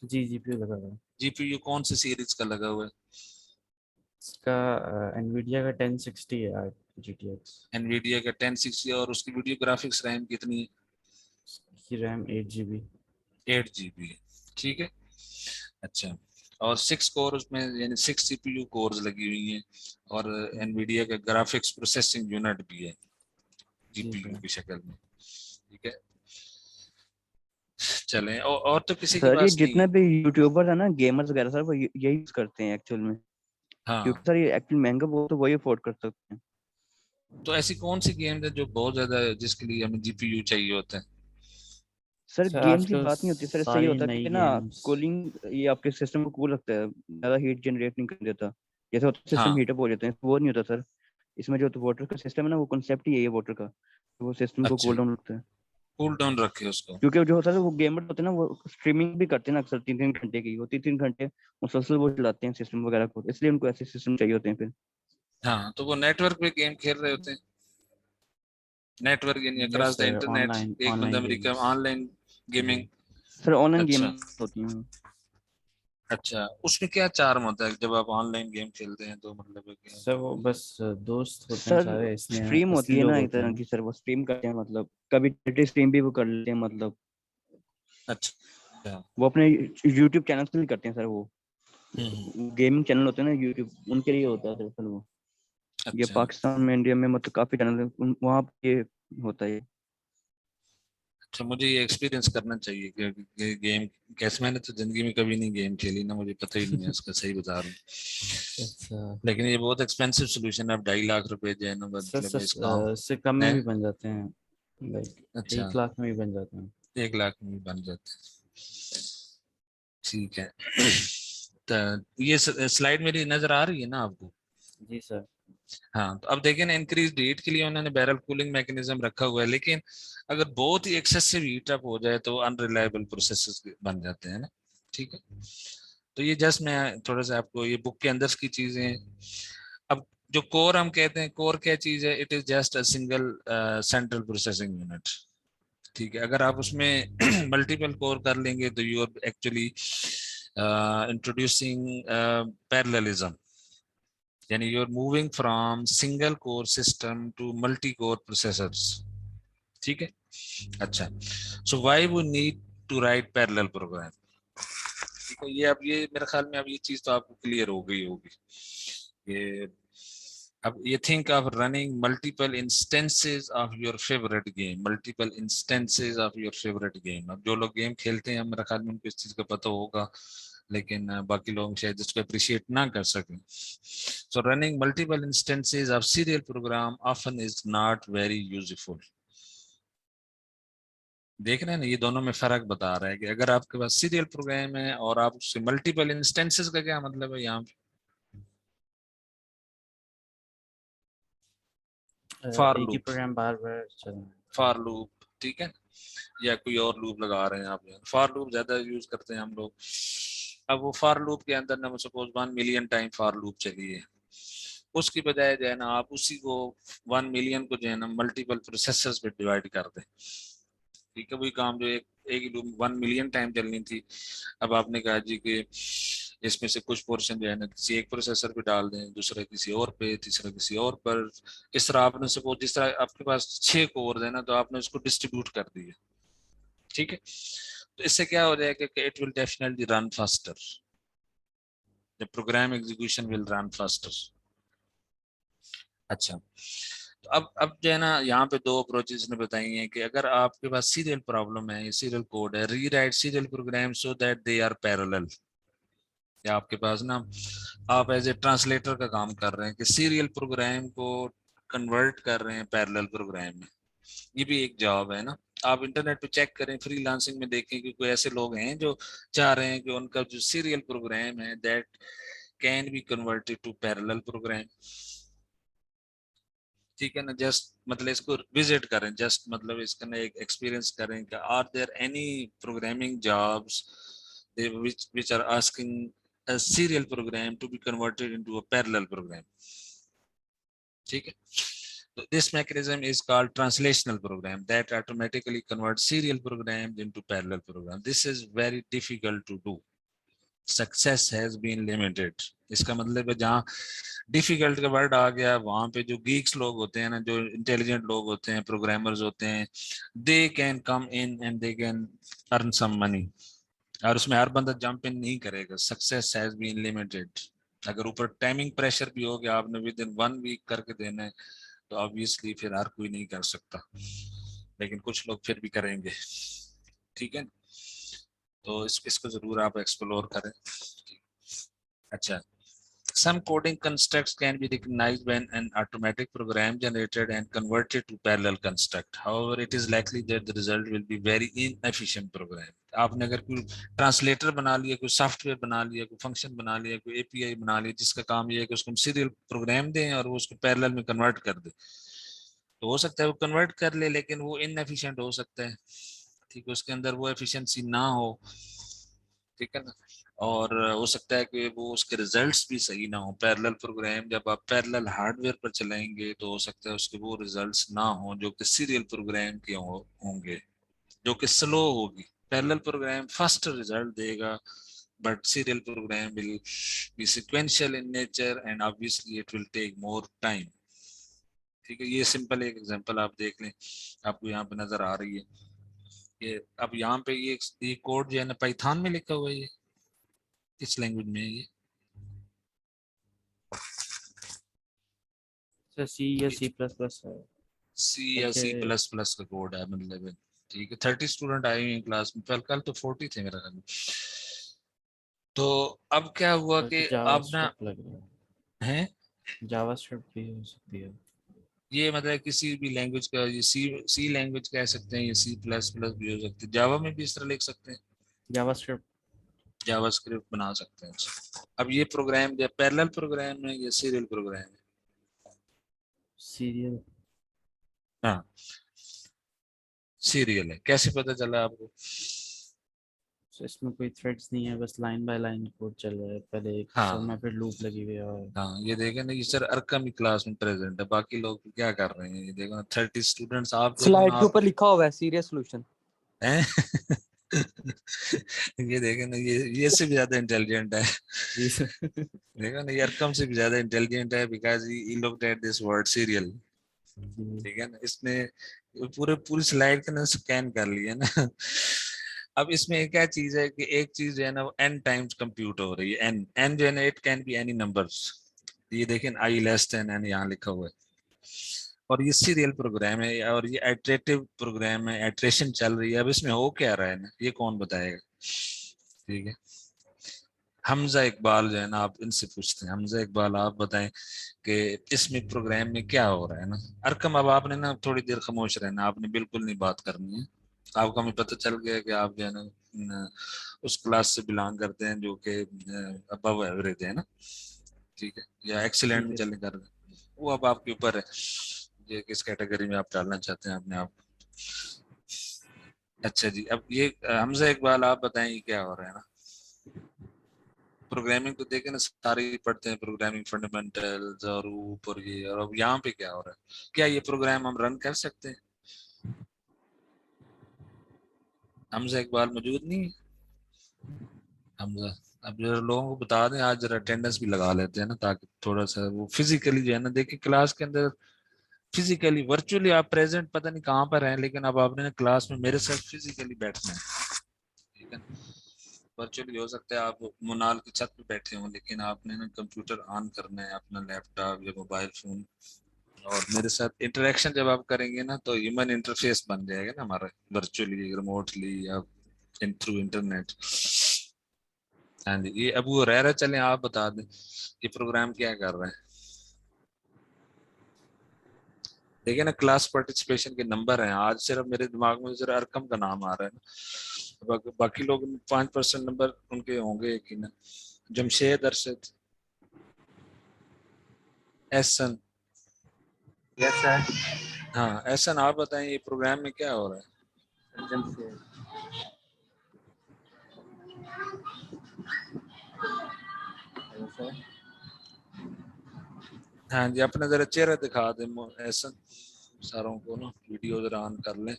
जी, जीपीयू लगा हुआ है। जीपीयू कौन सी सीरीज का लगा हुआ है? इसका एनवीडिया का 1060 है, GTX एनवीडिया का 1060, और उसकी वीडियो ग्राफिक्स रैम कितनी है? की रैम 8 GB। 8 GB है, ठीक है। अच्छा, और 6 कोर उसमें यानी 6 CPU कोर्स लगी हुई हैं, और एनवीडिया का ग्राफिक्स प्रोसेसिंग यूनिट भी है जी जीपीयू सर। की शक्ल में, ठीक है। चलें, और तो किसी के सर ये पास नहीं जितने है। भी यूट्यूबर्स है ना, गेमर्स वगैरह, सर वो यही यूज करते हैं एक्चुअल में, क्योंकि हाँ, सर ये एक्चुअली महंगा, वो तो वही अफोर्ड कर सकते हैं। तो ऐसी कौन सी गेम है जो बहुत ज्यादा जिसके लिए हमें जीपीयू चाहिए होता है? सर सर गेम की आजकल बात नहीं होती सर, इससे ये सारी होता है नई कि ना गेम्स। कूलिंग, ये आपके सिस्टम को कूल रखता है, ज्यादा हीट जनरेट नहीं कर देता। जैसे होता है सिस्टम हाँ, हीटअप हो जाते हैं, वो नहीं होता सर। इसमें जो तो वाटर का सिस्टम है ना, वो कॉन्सेप्ट ही है ये वाटर का, तो वो सिस्टम को अच्छा, कूल डाउन रखता है। कूल डाउन रखे उसको। क्योंकि जो होता है वो गेमर होते हैं ना, वो स्ट्रीमिंग भी करते हैं ना अक्सर, 3 3 घंटे की, वो 3 3 घंटे मुसलसल वो चलाते हैं सिस्टम वगैरह को, इसलिए उनको ऐसे सिस्टम चाहिए होते हैं फिर। हाँ, तो वो नेटवर्क पे गेम खेल रहे होते हैं, नेटवर्क यानी yes across the sir, internet. Online एक बंदा ऑनलाइन अमेरिका में गेम्स। ऑनलाइन जी। गेमिंग। सर ऑनलाइन गेम अच्छा, होती हैं। अच्छा, उसमें क्या चार्म होता है जब आप ऑनलाइन गेम खेलते हैं, तो मतलब कि सर वो बस दोस्त होते हैं सर सारे, इसलिए स्ट्रीम असली होती है लोग ना एक होते तरह हैं। की, सर वो स्ट्रीम करते हैं, मतलब कभी चैरिटी स्ट्रीम भी वो कर लेते हैं, मतलब अच्छा, वो अपने यूट्यूब चैनल से भी करते हैं सर वो। हम्म, गेमिंग चैनल होते हैं ना यूट्यूब, उनके लिए होता है सर वो। ये अच्छा, पाकिस्तान में, इंडिया में मतलब काफी चैनल है, वहाँ पे ये होता है। अच्छा, मुझे ये एक्सपीरियंस करना चाहिए कि गेम कैसे, मैंने तो जिंदगी में कभी नहीं गेम खेली ना, मुझे पता ही नहीं है उसका, सही बता रहा हूँ। अच्छा लेकिन ये बहुत एक्सपेंसिव सोल्यूशन है, अब 2.5 लाख जो है ना, सर, मतलब इस गाँव इससे कम में है। भी बन जाते हैं, लाइक अच्छा, 1 लाख में भी बन जाते हैं। 1 लाख में भी बन जाते हैं, ठीक है। तो ये स्लाइड मेरी नजर आ रही है ना आपको? जी सर। हाँ, तो अब देखिए ना, इंक्रीज हीट के लिए उन्होंने बैरल कूलिंग मैकेनिज्म रखा हुआ है, लेकिन अगर बहुत ही एक्सेसिव हीट अप हो जाए तो अनरिलायबल प्रोसेसेस बन जाते हैं ना, ठीक है। तो ये जस्ट मैं थोड़ा सा आपको ये बुक के अंदर की चीजें हैं। अब जो कोर हम कहते हैं, कोर क्या चीज है? It is just a single central processing unit, ठीक है, अगर आप उसमें मल्टीपल कोर कर लेंगे तो you are actually introducing parallelism, यानी you are moving from single core system to multi core processors. ठीक है, अच्छा, so why we need to write parallel program. ठीक है, ये अब ये मेरे ख्याल में अब ये चीज तो आपको क्लियर हो गई होगी। ये अब ये think of running multiple instances of your favourite game, multiple instances of your favourite game. अब जो लोग गेम खेलते हैं मेरे ख्याल में उनको इस चीज का पता होगा, लेकिन बाकी लोग शायद इसको अप्रिशिएट ना कर सकें। So running multiple instances of serial program often is not very useful. देख रहे हैं ना, ये दोनों में फर्क बता रहा है कि अगर आपके पास सीरियल प्रोग्राम है और आप उससे मल्टीपल इंस्टेंसेस का क्या मतलब है यहाँ पे, फॉर एक ही लूप, प्रोग्राम बार बार चलना है। फॉर लूप, ठीक है, या कोई और लूप लगा रहे हैं आप। फॉर लूप ज्यादा यूज करते हैं हम लोग। अब वो फॉर लूप के अंदर ना suppose 1 million time for loop चली है, उसकी बजाय जो है ना आप उसी को 1 मिलियन को जो है ना मल्टीपल प्रोसेसर्स पे डिवाइड कर दें। ठीक है, वही काम जो एक ही लूप 1 मिलियन टाइम चलनी थी, अब आपने कहा जी कि इसमें से कुछ पोर्शन जो है ना किसी एक प्रोसेसर पे डाल दें, दूसरा किसी और पे, तीसरा किसी और पर। इस तरह आपने सपोज जिस तरह आपके पास 6 कोर है ना, तो आपने उसको डिस्ट्रीब्यूट कर दिया। ठीक है, तो इससे क्या हो जाएगा कि it will definitely run faster, the program execution will run faster. अच्छा, तो अब जो है ना यहाँ पे दो अप्रोचेस ने बताई हैं कि अगर आपके पास सीरियल प्रॉब्लम है, सीरियल कोड है, rewrite serial program so that they are parallel. या आपके पास ना आप एज ए ट्रांसलेटर का काम कर रहे हैं कि सीरियल प्रोग्राम को कन्वर्ट कर रहे हैं पैरेलल प्रोग्राम में। ये भी एक जॉब है ना। आप इंटरनेट पे चेक करें, फ्रीलांसिंग में देखें कि कोई ऐसे लोग हैं जो चाह रहे हैं कि उनका जो सीरियल प्रोग्राम है that can be converted to parallel program. ठीक है ना, जस्ट मतलब इसको विजिट करें, जस्ट मतलब इसका ना एक एक्सपीरियंस करें कि are there any programming jobs which are asking a serial program to be converted into a parallel program. ठीक है, so this mechanism is called translational program that automatically converts serial programs into parallel program. This is very difficult to do. Success has been limited. इसका मतलब है जहाँ डिफिकल्ट का वर्ड आ गया, वहां पे जो गीक्स लोग होते हैं ना, जो इंटेलिजेंट लोग होते हैं, प्रोग्रामर्स होते हैं, they can come in and they can earn some money. और उसमें हर बंदा जंप इन नहीं करेगा। Success has been limited. अगर ऊपर टाइमिंग प्रेशर भी हो गया, आपने विद इन 1 वीक करके देना है, तो ऑब्वियसली फिर हर कोई नहीं कर सकता, लेकिन कुछ लोग फिर भी करेंगे। ठीक है, तो इसको जरूर आप एक्सप्लोर करें। अच्छा, some coding constructs can be recognized when an automatic program generated and converted to parallel construct. However, it is likely that the result will be very inefficient program. आपने अगर कोई ट्रांसलेटर बना लिया, कोई सॉफ्टवेयर बना लिया, कोई फंक्शन बना लिया, कोई एपीआई बना लिया, जिसका काम ये है कि उसको हम सीरियल प्रोग्राम दें और वो उसको पैरेलल में कन्वर्ट कर दे, तो हो सकता है वो कन्वर्ट कर ले, लेकिन वो इनएफिशिएंट हो सकता है। ठीक है, उसके अंदर वो एफिशिएंसी ना हो। ठीक है ना, और हो सकता है कि वो उसके रिजल्ट्स भी सही ना हो। पैरेलल प्रोग्राम जब आप पैरेलल हार्डवेयर पर चलाएंगे तो हो सकता है उसके वो रिजल्ट्स ना हो जो कि सीरियल प्रोग्राम के होंगे, जो कि स्लो होगी। पैरेलल प्रोग्राम फास्ट रिजल्ट देगा, but serial program will be sequential in nature and obviously it will take more time. ठीक है, ये सिंपल एक एग्जांपल आप देख लें, आपको यहाँ पे नजर आ रही है। ये अब यहाँ पे ये कोड जो है ना पाइथन में लिखा हुआ है, ये किस लैंग्वेज में है ये? सी या सी प्लस प्लस है। सी या सी प्लस प्लस का कोड है मतलब है। ठीक है, 30 स्टूडेंट आए हुए हैं क्लास में, कल तो 40 थे मेरा ख्याल में। तो अब क्या हुआ कि अब ना जावास्क्रिप्ट लग रहा है, है, जावास्क्रिप्ट भी हो सकती है। ये मतलब किसी भी लैंग्वेज का, ये सी लैंग्वेज कह सकते हैं, ये सी प्लस प्लस भी हो सकती है, जावा में भी इस तरह लिख सकते हैं, जावास्क्रिप्ट जावास्क्रिप्ट बना सकते हैं। अब ये प्रोग्राम जो पैरेलल प्रोग्राम है, ये सीरियल प्रोग्राम है। सीरियल, हाँ, सीरियल है। कैसे पता चला आपको? इसमें कोई थ्रेड्स नहीं है, बस लाइन बाय लाइन कोड चल रहा है, पहले एक हाँ समय पे लूप लगी हुई है। और हाँ, ये देखें ना, ये सर अरकम ही क्लास में प्रेजेंट है, बाकी लोग क्या कर रहे हैं ये देखो ना, 30 स्टूडेंट्स। आप देखो स्लाइड ना, के आप ऊपर लिखा हुआ है सीरियस सॉल्यूशन। हैं? ये देखे ना, ये इससे भी ज्यादा इंटेलिजेंट है। जी सर। देखो ना, ये अरकम से भी ज्यादा इंटेलिजेंट है, because he looked at this word serial. जी ठीक है ना, इसने पूरी स्लाइड का ना स्कैन कर लिया ना। अब इसमें एक क्या चीज है कि एक चीज जो है ना वो n टाइम्स कंप्यूट हो रही है। n जो है ना, it can be any numbers. ये देखें, i लेस देन n यहाँ लिखा हुआ है। और ये सीरियल प्रोग्राम है और ये आइटरेटिव प्रोग्राम है, आइटरेशन चल रही है। अब इसमें हो क्या रहा है ना, ये कौन बताएगा? ठीक है, हमजा इकबाल जो है ना, आप इनसे पूछते हैं। हमजा इकबाल, आप बताएं कि इसमें प्रोग्राम में क्या हो रहा है ना। अरकम, अब आपने ना थोड़ी देर खामोश रहना, आपने बिल्कुल नहीं बात करनी है। आपको हमें पता चल गया कि आप जो है ना उस क्लास से बिलोंग करते हैं जो कि अबव एवरेज है ना, ठीक है, या एक्सीलेंट ठीक में है चलने कर रहे हैं, वो अब आपके ऊपर है, ये किस कैटेगरी में आप डालना चाहते हैं अपने आप। अच्छा जी, अब ये हमजा इकबाल, आप बताएं ये क्या हो रहा है ना। प्रोग्रामिंग तो देखे ना, सारे ही पढ़ते हैं, प्रोग्रामिंग फंडामेंटल्स और ऊपर ये, और अब यहाँ पे क्या हो रहा है? क्या ये प्रोग्राम हम रन कर सकते हैं? हमजा इकबाल मौजूद नहीं है? हमजा, अब जरा लोगों को बता दें, आज जरा अटेंडेंस भी लगा लेते हैं ना, ताकि थोड़ा सा वो फिजिकली जो है ना, देखिए क्लास के अंदर फिजिकली, वर्चुअली आप प्रेजेंट पता नहीं कहाँ पर हैं, लेकिन अब आपने ना क्लास में मेरे साथ फिजिकली बैठना है। ठीक है, वर्चुअली हो सकता है आप मुनाल की छत पे बैठे हों, लेकिन आपने ना कंप्यूटर ऑन करना है, अपना लैपटॉप या मोबाइल फोन, और मेरे साथ इंटरेक्शन जब आप करेंगे ना, तो ह्यूमन इंटरफेस बन जाएगा ना हमारा, वर्चुअली, रिमोटली, या इन थ्रू इंटरनेट। हाँ जी, ये अब वो रह रहा, चले आप बता दें ये प्रोग्राम क्या कर रहा है। देखिए ना, क्लास पार्टिसिपेशन के नंबर हैं, आज सिर्फ मेरे दिमाग में सिर्फ अरकम का नाम आ रहा है ना, बाकी लोग 5% नंबर उनके होंगे यकीन। जमशेद, अरशद, एहसन। Yes sir. हाँ एहसन, आप बताएं ये प्रोग्राम में क्या हो रहा है? जमशेद। हाँ जी, अपना जरा चेहरा दिखा दे एहसन, सारों को ना वीडियो जरा ऑन कर लें।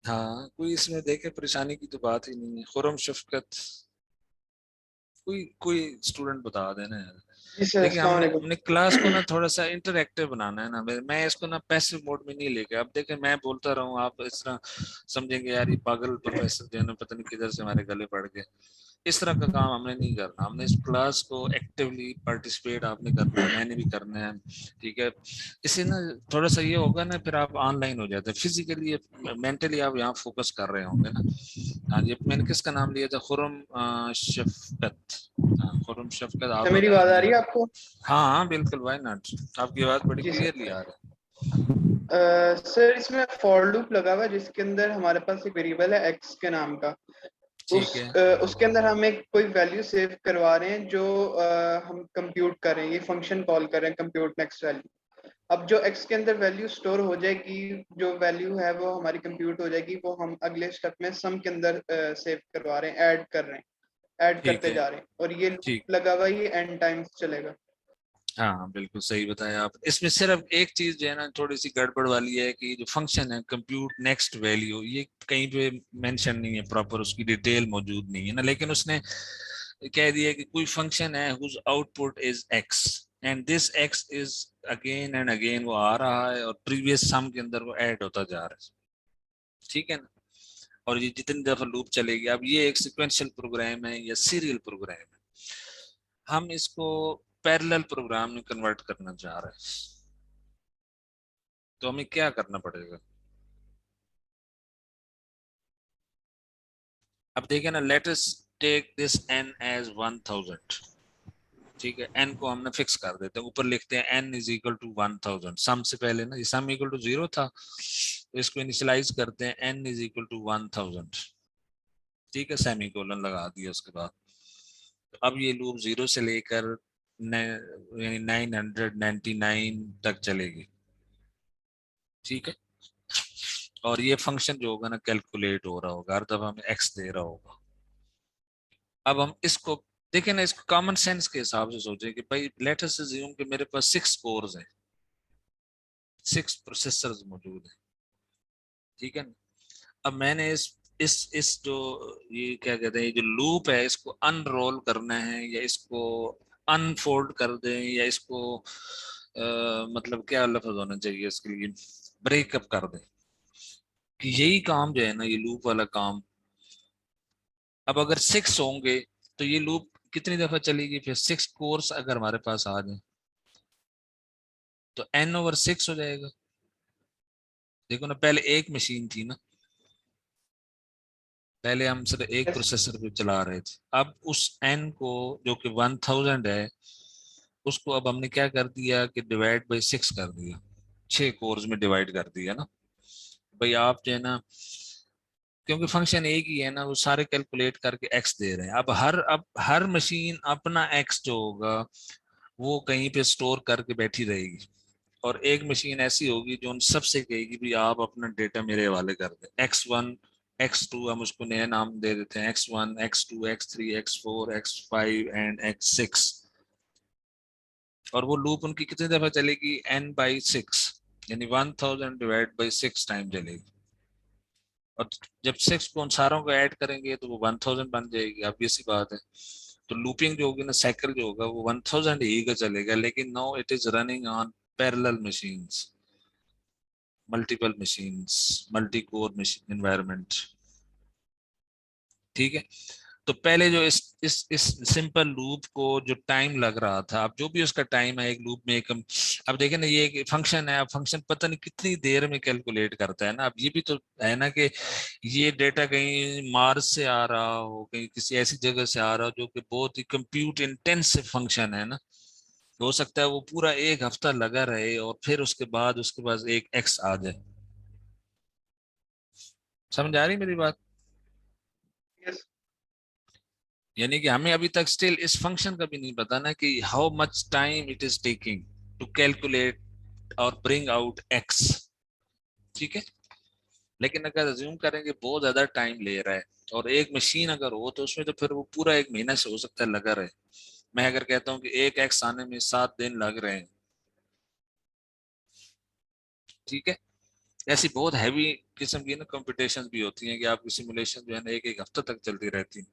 हाँ, कोई इसमें देखे परेशानी की तो बात ही नहीं है। खुरम, शफकत, कोई कोई स्टूडेंट बता देना यार। जी सर, देखिए, अस्सलाम हमने वालेकुम। हमने क्लास को ना थोड़ा सा इंटरेक्टिव बनाना है ना। मैं इसको ना पैसिव मोड में नहीं लेके, अब देखिए मैं बोलता रहूं, आप इस तरह समझेंगे यार ये पागल प्रोफेसर जो है ना, पता नहीं किधर से हमारे गले पड़ गए। इस तरह का काम हमने नहीं करना। हमने इस क्लास को एक्टिवली पार्टिसिपेट आपने करना है, मैंने भी करना है। ठीक है, इससे ना थोड़ा सा ये होगा ना, फिर आप ऑनलाइन हो जाते हैं, फिजिकली मेंटली आप यहाँ फोकस कर रहे होंगे ना। हाँ जी, मैंने किसका नाम लिया था? खुरम शफकत। हाँ, खुरम शफकत, आप सर मेरी बताएं आवाज आ मुझे। रही है आपको? हाँ हाँ बिल्कुल, वाई नॉट, आपकी आवाज बड़ी जी क्लियरली सर। आ रहा सर इसमें फॉर लूप लगा हुआ है जिसके अंदर हमारे पास एक वेरिएबल है एक्स के नाम का। है। ठीक है। उसके अंदर हम एक कोई वैल्यू सेव करवा रहे हैं जो हम कंप्यूट कर रहे हैं, ये फंक्शन कॉल कर रहे हैं कंप्यूट नेक्स्ट वैल्यू। अब जो एक्स के अंदर वैल्यू स्टोर हो जाएगी, जो वैल्यू है वो हमारी कंप्यूट हो जाएगी, वो हम अगले स्टेप में सम के अंदर सेव करवा रहे हैं, ऐड कर रहे हैं, ऐड ठीक करते है। जा रहे हैं, और ये ठीक। लूप लगा हुआ है, ये एन टाइम्स चलेगा। हाँ बिल्कुल सही बताया आप। इसमें सिर्फ एक चीज जो है ना थोड़ी सी गड़बड़ वाली है कि जो फंक्शन है कंप्यूट नेक्स्ट वैल्यू, ये कहीं पे मेंशन नहीं है प्रॉपर, उसकी डिटेल मौजूद नहीं है ना, लेकिन उसने कह दिया कि कोई फंक्शन है whose output is x, and this x is again and again वो आ रहा है, और प्रीवियस सम के अंदर वो ऐड होता जा रहा है। ठीक है ना, और ये जितनी दफा लूप चलेगी, अब ये एक सिक्वेंशियल प्रोग्राम है या सीरियल प्रोग्राम है, हम इसको पैरेलल प्रोग्राम में कन्वर्ट करना चाह रहे हैं, तो हमें क्या करना पड़ेगा? अब देखिए ना, let us take this n as 1000। ठीक है, n को हमने फिक्स कर देते हैं, ऊपर लिखते हैं n इज इक्वल टू 1000। सम से पहले ना ये सम इक्वल टू 0 था, तो इसको इनिशियलाइज करते हैं n इज इक्वल टू 1000। ठीक है, सेमीकोलन लगा दिया उसके बाद। तो अब ये लूप 0 से लेकर 999 तक चलेगी। ठीक है, और ये फंक्शन जो होगा ना कैलकुलेट हो रहा होगा, हर दफा हमें एक्स दे रहा होगा। अब हम इसको देखें ना, इसको कॉमन सेंस के हिसाब से सोचें कि भाई लेट अस अज्यूम कि मेरे पास 6 कोर्स हैं, 6 प्रोसेसर्स मौजूद है, ठीक है ना। अब मैंने इस जो ये क्या कहते हैं, ये जो लूप है, इसको अनरोल करना है या इसको अनफोल्ड कर दें या इसको मतलब क्या लफ्ज होना चाहिए इसके लिए, ब्रेकअप कर दें, कि यही काम जो है ना, ये लूप वाला काम। अब अगर 6 होंगे तो ये लूप कितनी दफा चलेगी, फिर 6 कोर्स अगर हमारे पास आ जाए तो n/6 हो जाएगा। देखो ना, पहले एक मशीन थी ना, पहले हम सिर्फ एक Yes. प्रोसेसर पे चला रहे थे। अब उस n को, जो कि 1000 है, उसको अब हमने क्या कर दिया कि डिवाइड बाई 6 कर दिया, 6 कोर्स में डिवाइड कर दिया ना। भाई आप जो है ना, क्योंकि फंक्शन एक ही है ना, वो सारे कैलकुलेट करके x दे रहे हैं। अब हर मशीन अपना x जो होगा वो कहीं पे स्टोर करके बैठी रहेगी, और एक मशीन ऐसी होगी जो उन सबसे कहेगी भी आप अपना डेटा मेरे हवाले कर दें। x1 x2, हम उसको नया नाम दे देते हैं, x1 x2 x3 x4 x5 and x6। और वो लूप उनकी कितनी दफा चलेगी, n/6, यानी 1000 डिवाइड बाई 6 टाइम चलेगी। और जब 6 को उन सारों को ऐड करेंगे तो वो 1000 बन जाएगी, अब सी बात है। तो लूपिंग जो होगी ना, साइकिल जो होगा वो 1000 ही का चलेगा, लेकिन now it is running on parallel machines, multiple machines, multi core machine environment, ठीक है। तो पहले जो इस सिंपल लूप को जो टाइम लग रहा था, अब जो भी उसका टाइम है एक लूप में, एक अब देखें ना, ये एक फंक्शन है, अब फंक्शन पता नहीं कितनी देर में कैलकुलेट करता है ना। अब ये भी तो है ना कि ये डेटा कहीं मार्स से आ रहा हो, कहीं किसी ऐसी जगह से आ रहा हो जो कि बहुत ही कंप्यूट इंटेंसिव फंक्शन है ना। हो सकता है वो पूरा एक हफ्ता लगा रहे और फिर उसके पास एक एक्स आ जाए। समझ आ रही मेरी बात? Yes. यानी कि हमें अभी तक स्टिल इस फंक्शन का भी नहीं पता ना कि how much time it is taking to calculate और ब्रिंग आउट एक्स, ठीक है। लेकिन अगर अज्यूम करेंगे बहुत ज्यादा टाइम ले रहा है, और एक मशीन अगर हो तो उसमें तो फिर वो पूरा एक महीना से हो सकता है लगा रहे। मैं अगर कहता हूँ कि एक एक्स आने में 7 दिन लग रहे हैं, ठीक है। ऐसी बहुत हैवी किस्म की ना कंपटीशन भी होती हैं कि आपकी सिमुलेशन जो है ना एक एक हफ्ते तक चलती रहती है,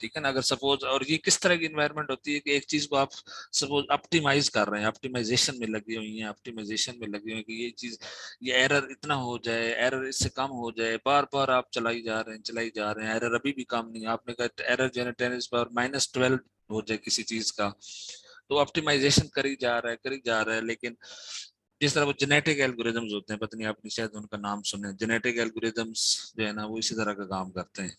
ठीक है ना। अगर सपोज, और ये किस तरह की इन्वायरमेंट होती है कि एक चीज को आप सपोज ऑप्टिमाइज कर रहे हैं, ऑप्टिमाइजेशन में लगी हुई हैं, ऑप्टिमाइजेशन में लगी हुई है कि ये चीज, ये एरर इतना हो जाए, एरर इससे कम हो जाए, बार बार आप चलाई जा रहे हैं, एरर अभी भी कम नहीं। आपने कहा एरर जो है 10⁻⁻12 हो जाए किसी चीज का, तो ऑप्टिमाइजेशन करी जा रहा है, करी जा रहा है। लेकिन जिस तरह वो जेनेटिक एल्गोरिदम्स होते हैं, पता नहीं आपने शायद उनका नाम सुने, जेनेटिक एल्गोरिदम्स जो है ना वो इसी तरह का काम करते हैं।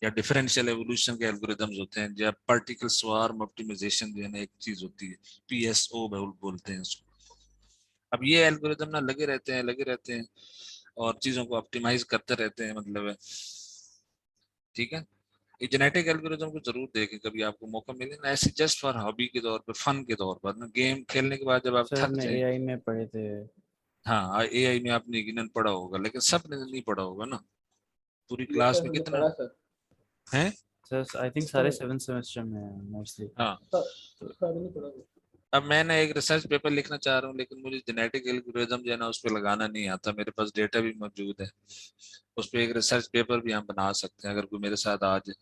या डिफरेंशियल एवोल्यूशन के एल्गोरिदम्स होते हैं, या पार्टिकल स्वार्म ऑप्टिमाइजेशन जो है ना एक चीज होती है, पीएसओ बोलते हैं उसको। अब ये एल्गोरिदम ना लगे रहते हैं और चीजों को ऑप्टिमाइज करते रहते हैं, मतलब है, ठीक है। ये जेनेटिक एल्गोरिदम को जरूर देखें कभी आपको मौका मिले ना, ऐसे जस्ट फॉर हॉबी के तौर पर, फन के तौर पर ना, गेम खेलने के बाद जब आप सर थक हमने जाएं। एआई में पढ़े थे। हाँ, एआई में आपने यकीनन पढ़ा होगा, लेकिन सब ने नहीं पढ़ा होगा ना। पूरी यस क्लास सर, में हमने कितना पढ़ा सर। है? सर आई थिंक सारे सर 7th सेमेस्टर में है मोस्टली। हाँ। तो सारे नहीं पढ़ा सर। अब मैं ना एक रिसर्च पेपर लिखना चाह रहा हूँ, लेकिन मुझे जेनेटिक एल्गोरिथम जो है ना उस पर लगाना नहीं आता। मेरे पास डेटा भी मौजूद है, उस पर एक रिसर्च पेपर भी हम बना सकते हैं। अगर कोई मेरे साथ आ जाए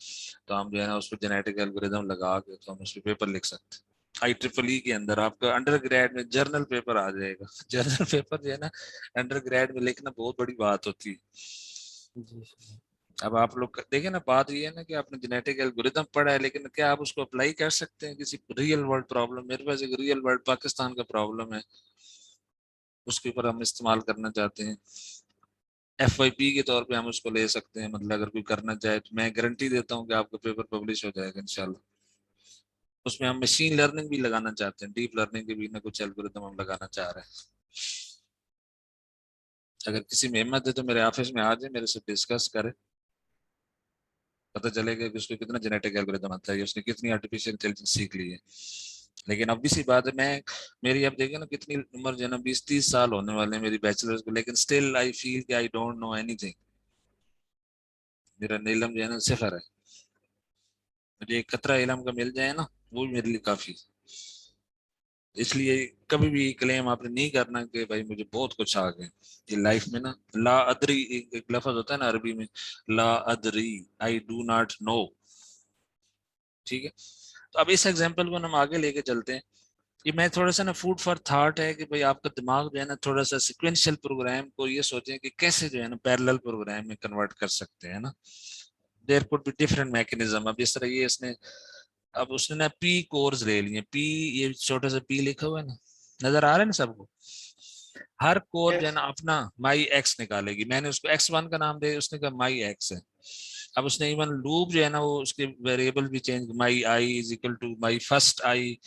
तो हम जो है ना उस पर जेनेटिक एल्गोरिथम लगा के तो हम उस पर पेपर लिख सकते हैं। IEEE के अंदर आपका अंडर ग्रेड में जर्नल पेपर आ जाएगा। जर्नल पेपर जो है ना अंडर ग्रेड में लिखना बहुत बड़ी बात होती है। जी सर। अब आप लोग देखें ना, बात ये है ना कि आपने जेनेटिक एल्गोरिथम पढ़ा है, लेकिन क्या आप उसको अप्लाई कर सकते हैं किसी रियल वर्ल्ड प्रॉब्लम? मेरे पास एक रियल वर्ल्ड पाकिस्तान का प्रॉब्लम है, उसके ऊपर हम इस्तेमाल करना चाहते हैं। FYP के तौर पे हम उसको ले सकते हैं, मतलब अगर कोई करना चाहे तो मैं गारंटी देता हूँ कि आपका पेपर पब्लिश हो जाएगा इंशाल्लाह। उसमें हम मशीन लर्निंग भी लगाना चाहते हैं, डीप लर्निंग के भी ना कुछ एल्गोरिथम हम लगाना चाह रहे हैं। अगर किसी में हिम्मत है तो मेरे ऑफिस में आ जाए, मेरे से डिस्कस करे, पता चलेगा कि उसको कितना जेनेटिक एल्गोरिथम आता है, उसने कितनी आर्टिफिशियल इंटेलिजेंस सीख ली है। लेकिन अब भी सी बात है, मैं मेरी अब देखिए ना कितनी उम्र जो है ना 20-30 साल होने वाले हैं मेरी बैचलर्स को, लेकिन स्टिल आई फील कि आई डोंट नो एनीथिंग। मेरा नीलम जो है ना सिफर है। मुझे एक खतरा इलम का मिल जाए ना, वो भी मेरे लिए काफी। इसलिए कभी भी क्लेम आपने नहीं करना कि भाई मुझे बहुत कुछ आ गए ये लाइफ में ना। ला अदरी एक लफ्ज होता है ना अरबी में, ला Adri, I do not know. ठीक है, तो अब इस एग्जांपल को हम आगे लेके चलते हैं। ये मैं थोड़ा सा ना फूड फॉर थॉट है कि भाई आपका दिमाग जो है ना थोड़ा सा सिक्वेंशियल प्रोग्राम को ये सोचें कि कैसे जो है ना पैरेलल प्रोग्राम में कन्वर्ट कर सकते हैं ना। There could be different mechanism. अब इस तरह ये इसने, अब उसने ना पी कोर्स ले लिए, पी ये छोटा सा पी लिखा हुआ है ना, नजर आ रहा है ना सबको। हर कोर जो है Yes. ना अपना माई एक्स निकालेगी। मैंने उसको x1 का नाम दे, उसने कहा माई एक्स है। अब उसने इवन लूप जो है ना वो उसके वेरिएबल भी change, my I is equal to my first I,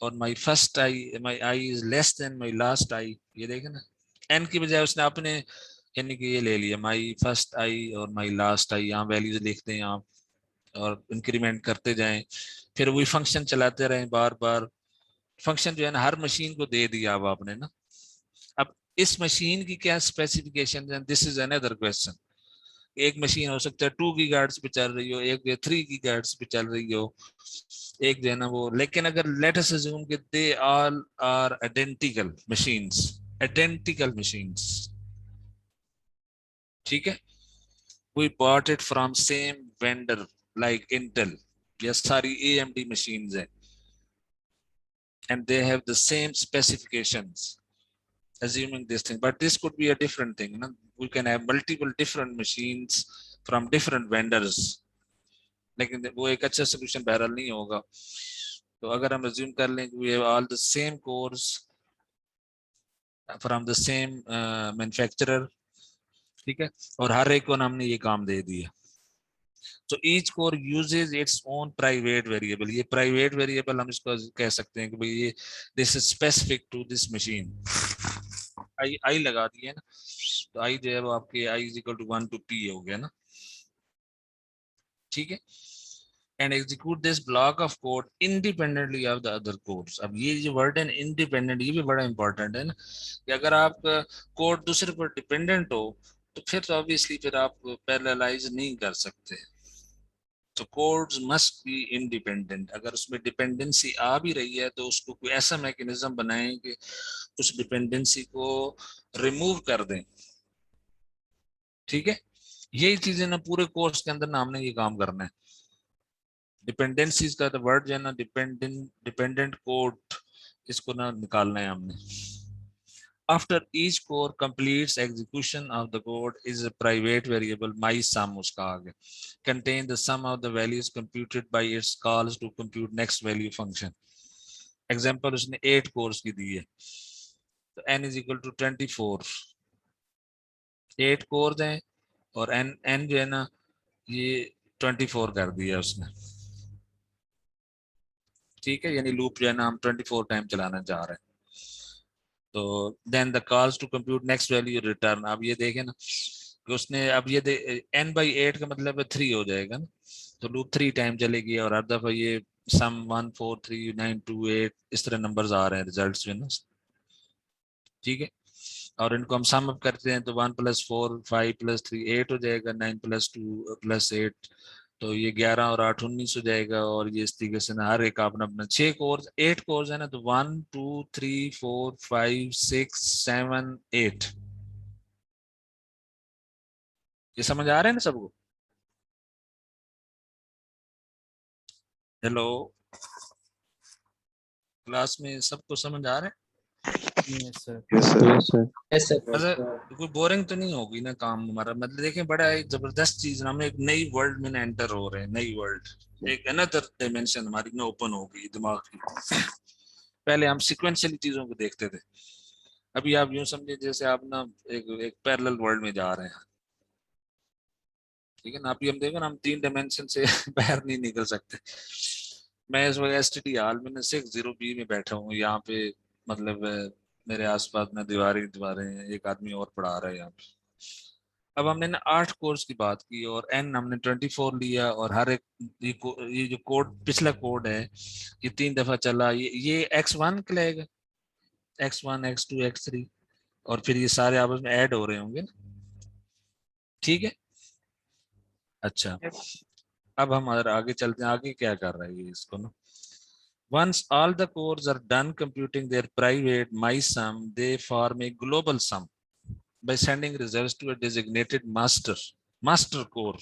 और my first I, my I is less than my last I. ये देखे ना, एन की बजाय उसने अपने यानी कि ये ले लिया माई फर्स्ट आई और माई लास्ट आई। यहाँ वैल्यूज लिखते हैं आप और इंक्रीमेंट करते जाएं, फिर वही फंक्शन चलाते रहें बार बार। फंक्शन जो है ना हर मशीन को दे दिया अब आपने ना। अब इस मशीन की क्या स्पेसिफिकेशन है, दिस इज अनदर क्वेश्चन। एक मशीन हो सकता है 2 गीगाहर्ट्ज पे चल रही हो, एक 3 गीगाहर्ट्ज पे चल रही हो, एक जो है ना वो। लेकिन अगर लेट अस अज्यूम कि they all are identical machines, identical machines, ठीक है, we bought it from same vendor like Intel, ये सारी AMD मशीन्स हैं and they have the same specifications, assuming this thing, but this could be a different thing, you know? We can have multiple different machines from different vendors, लेकिन वो एक अच्छा सोल्यूशन बहरहाल नहीं होगा। तो अगर हम अज्यूम कर लें we have all the same cores from the same manufacturer, ठीक है, और हर एक को हमने ये काम दे दिया, तो each core uses its own private variable. ये प्राइवेट वेरिएबल हम इसको कह सकते हैं कि भाई ये this is specific to this machine. I लगा दिए ना, तो आई जो है वो आपके I is equal to 1 to p हो गया ना, ठीक है। And execute this block of code independently of the other codes. अब ये जो वर्ड है इंडिपेंडेंट, ये भी बड़ा इंपॉर्टेंट है ना, कि अगर आप कोड दूसरे पर डिपेंडेंट हो तो फिर तो ऑब्वियसली फिर आप पैरेललाइज नहीं कर सकते। तो कोड्स मस्ट बी इंडिपेंडेंट। अगर उसमें डिपेंडेंसी आ भी रही है तो उसको कोई ऐसा मैकेनिज्म बनाएं कि उस डिपेंडेंसी को रिमूव कर दें, ठीक है। यही चीजें ना पूरे कोर्स के अंदर ना हमने ये काम करना है। डिपेंडेंसीज का तो वर्ड जो है ना डिपेंडेंट कोड, इसको ना निकालना है हमने। After each core completes execution of the code is a private variable my sum उसका आ गया, contain the sum of the values computed by its calls to compute next value function। Example उसने 8 कोर्स की दी है, तो n is equal to 24, 8 course हैं और n जो है ना ये 24 कर दिया उसने, ठीक है, यानी लूप जो है ना हम 24 टाइम चलाना चाह रहे हैं। तो then the calls to compute next value return. अब ये देखें ना कि उसने, अब ये n/8 का मतलब है 3 हो जाएगा ना, तो लूप 3 टाइम चलेगी और हर दफा ये सम 1 4 3 9 2 8 इस तरह नंबर्स आ रहे हैं रिजल्ट्स में ना, ठीक है। और इनको हम सम अप करते हैं तो 1 + 4 5 + 3 8 हो जाएगा, 9 + 2 + 8 तो ये 11 और 8 19 हो जाएगा। और ये इस तरीके से ना हर एक अपना अपना 6 कोर्स 8 कोर्स है ना, तो 1 2 3 4 5 6 7 8। ये समझ आ रहे हैं ना सबको? हेलो, क्लास में सबको समझ आ रहा है? Yes sir. Yes, sir. Yes sir. Yes sir. मतलब कोई बोरिंग तो नहीं होगी ना काम हमारा? मतलब देखें बड़ा एक जबरदस्त चीज, हम एक नई वर्ल्ड में एंटर हो रहे हैं, नई वर्ल्ड, एक अनदर डायमेंशन हमारी ना ओपन हो गई दिमाग की। पहले हम सिक्वेंशियली चीजों को देखते थे, अभी आप यूं समझे जैसे आप ना एक पैरेलल वर्ल्ड में जा रहे हैं, ठीक है ना। अभी हम देखो ना हम 3 डायमेंशन से बाहर नहीं निकल सकते। मैं इस वक्त STD हॉल में ना 60B में बैठा हूँ यहाँ पे, मतलब मेरे आसपास में दीवारें हैं, एक आदमी और पढ़ा रहा है यहाँ पे। अब हमने ना 8 कोर्स की बात की और n हमने 24 लिया, और हर एक ये जो कोड पिछला कोड है ये 3 दफा चला, ये x1 कहलाएगा, x1 x2 x3, और फिर ये सारे आपस में ऐड हो रहे होंगे ना, ठीक है। अच्छा, Yes. अब हम अगर आगे चलते हैं, आगे क्या कर रहा है ये इसको ना, Once all the cores are done computing their private my sum, they form a global sum by sending results to a designated master core.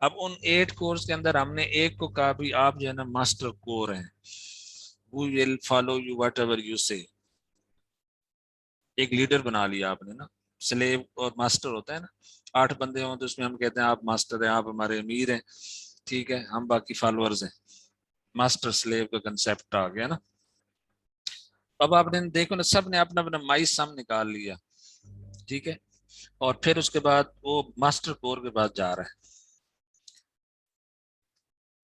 अब उन 8 कोर्स के अंदर हमने एक को कहा भी आप जो है ना मास्टर कोर हैं, we will follow you whatever you say. एक लीडर बना लिया आपने ना, स्लेव और मास्टर होता है ना, 8 बंदे हों तो उसमें हम कहते हैं आप मास्टर हैं, आप हमारे अमीर हैं, ठीक है, हम बाकी फॉलोअर्स हैं। मास्टर स्लेव का कंसेप्ट आ गया ना। अब आपने देखो ना, सब ने अपना अपना माई सम निकाल लिया, ठीक है, और फिर उसके बाद वो मास्टर कोर के पास जा रहा है।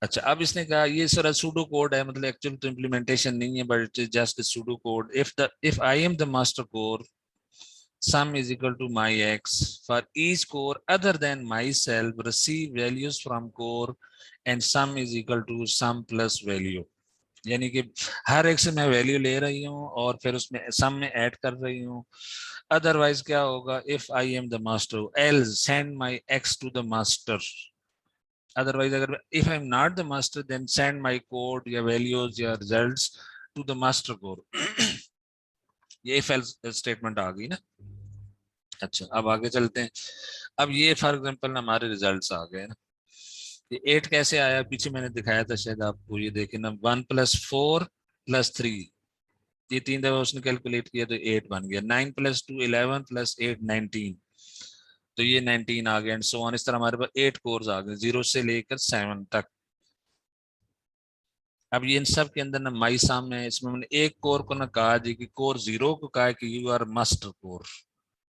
अच्छा, अब इसने कहा ये सारा सूडो कोड है, मतलब एक्चुअल तो इम्प्लीमेंटेशन नहीं है, but it is just a pseudo code. If I am the master core, sum is equal to my x for each core other than myself receive values from core and sum is equal to sum plus value। यानी कि हर एक से मैं वैल्यू ले रही हूँ और फिर उसमें सम में ऐड कर रही हूँ। अदरवाइज क्या होगा, if I am the master else send my X to the master. Otherwise अगर if I am not the master then send my code या वैल्यूज या results to the master core. ये इफ एल्स स्टेटमेंट आ गई ना। अच्छा, अब आगे चलते हैं। अब ये फॉर एग्जांपल हमारे रिजल्ट्स आ गए ना। ये 8 कैसे आया, पीछे मैंने दिखाया था शायद आपको, ये देखें ना, 1 + 4 + 3, ये 3 दफा उसने कैलकुलेट किया तो 8 बन गया। 9 + 2 11 + 8 19, तो ये 19 आ गया एंड सो ऑन। इस तरह हमारे पास 8 कोर्स आ गए 0 से लेकर 7 तक। अब ये इन सब के अंदर ना माई सम है, इसमें मैंने एक कोर को ना कहा जी कि कोर 0 को कहा कि you are master core,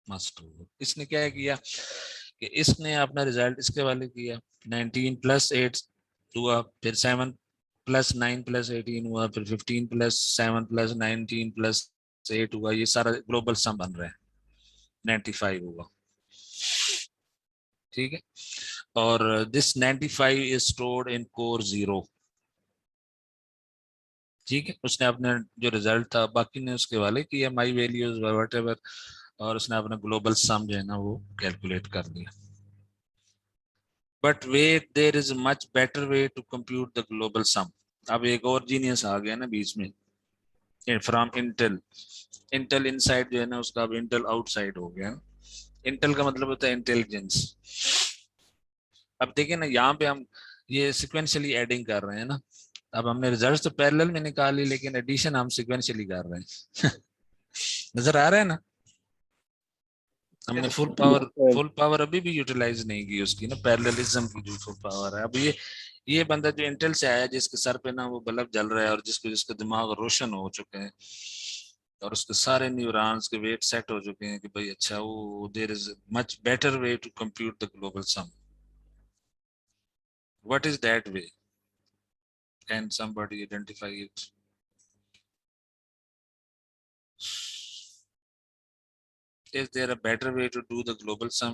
master. इसने क्या किया कि इसने अपना रिजल्ट इसके वाले किया, 19 + 8 हुआ, फिर 7 + 9 + 18 हुआ, फिर 15 + 7 + 19 + 8 हुआ। ये सारा ग्लोबल सम बन रहा है, 95 हुआ, ठीक है। और this 95 is stored in core 0, ठीक है। उसने अपने जो रिजल्ट था बाकी ने उसके वाले किया, माई वैल्यूज व्हाटएवर, और उसने अपना ग्लोबल सम जो है ना वो कैलकुलेट कर दिया। But wait, there is much better way to compute the global sum. अब एक और जीनियस आ गया ना बीच में, फ्रॉम इंटेल। इंटेल इनसाइड जो है ना उसका अब इंटेल आउटसाइड हो गया। इंटेल का मतलब होता है इंटेलिजेंस। अब देखिए ना, यहाँ पे हम ये सिक्वेंशियली एडिंग कर रहे हैं ना। अब हमने रिजल्ट तो पैरेलल में निकाली, लेकिन एडिशन हम सिक्वेंशियली कर रहे हैं। नजर आ रहा है ना, हमने फुल पावर अभी भी यूटिलाइज नहीं की उसकी ना, पैरेललिज्म की जो फुल पावर है। अब ये बंदा जो इंटेल से आया, जिसके सर पे ना वो बल्ब जल रहा है और जिसका दिमाग रोशन हो चुके हैं और उसके सारे न्यूरॉन्स के वेट सेट हो चुके हैं कि भाई अच्छा वो there is much better way to compute the global sum. What is that way? Can somebody identify it? Is there a better way to do the global sum,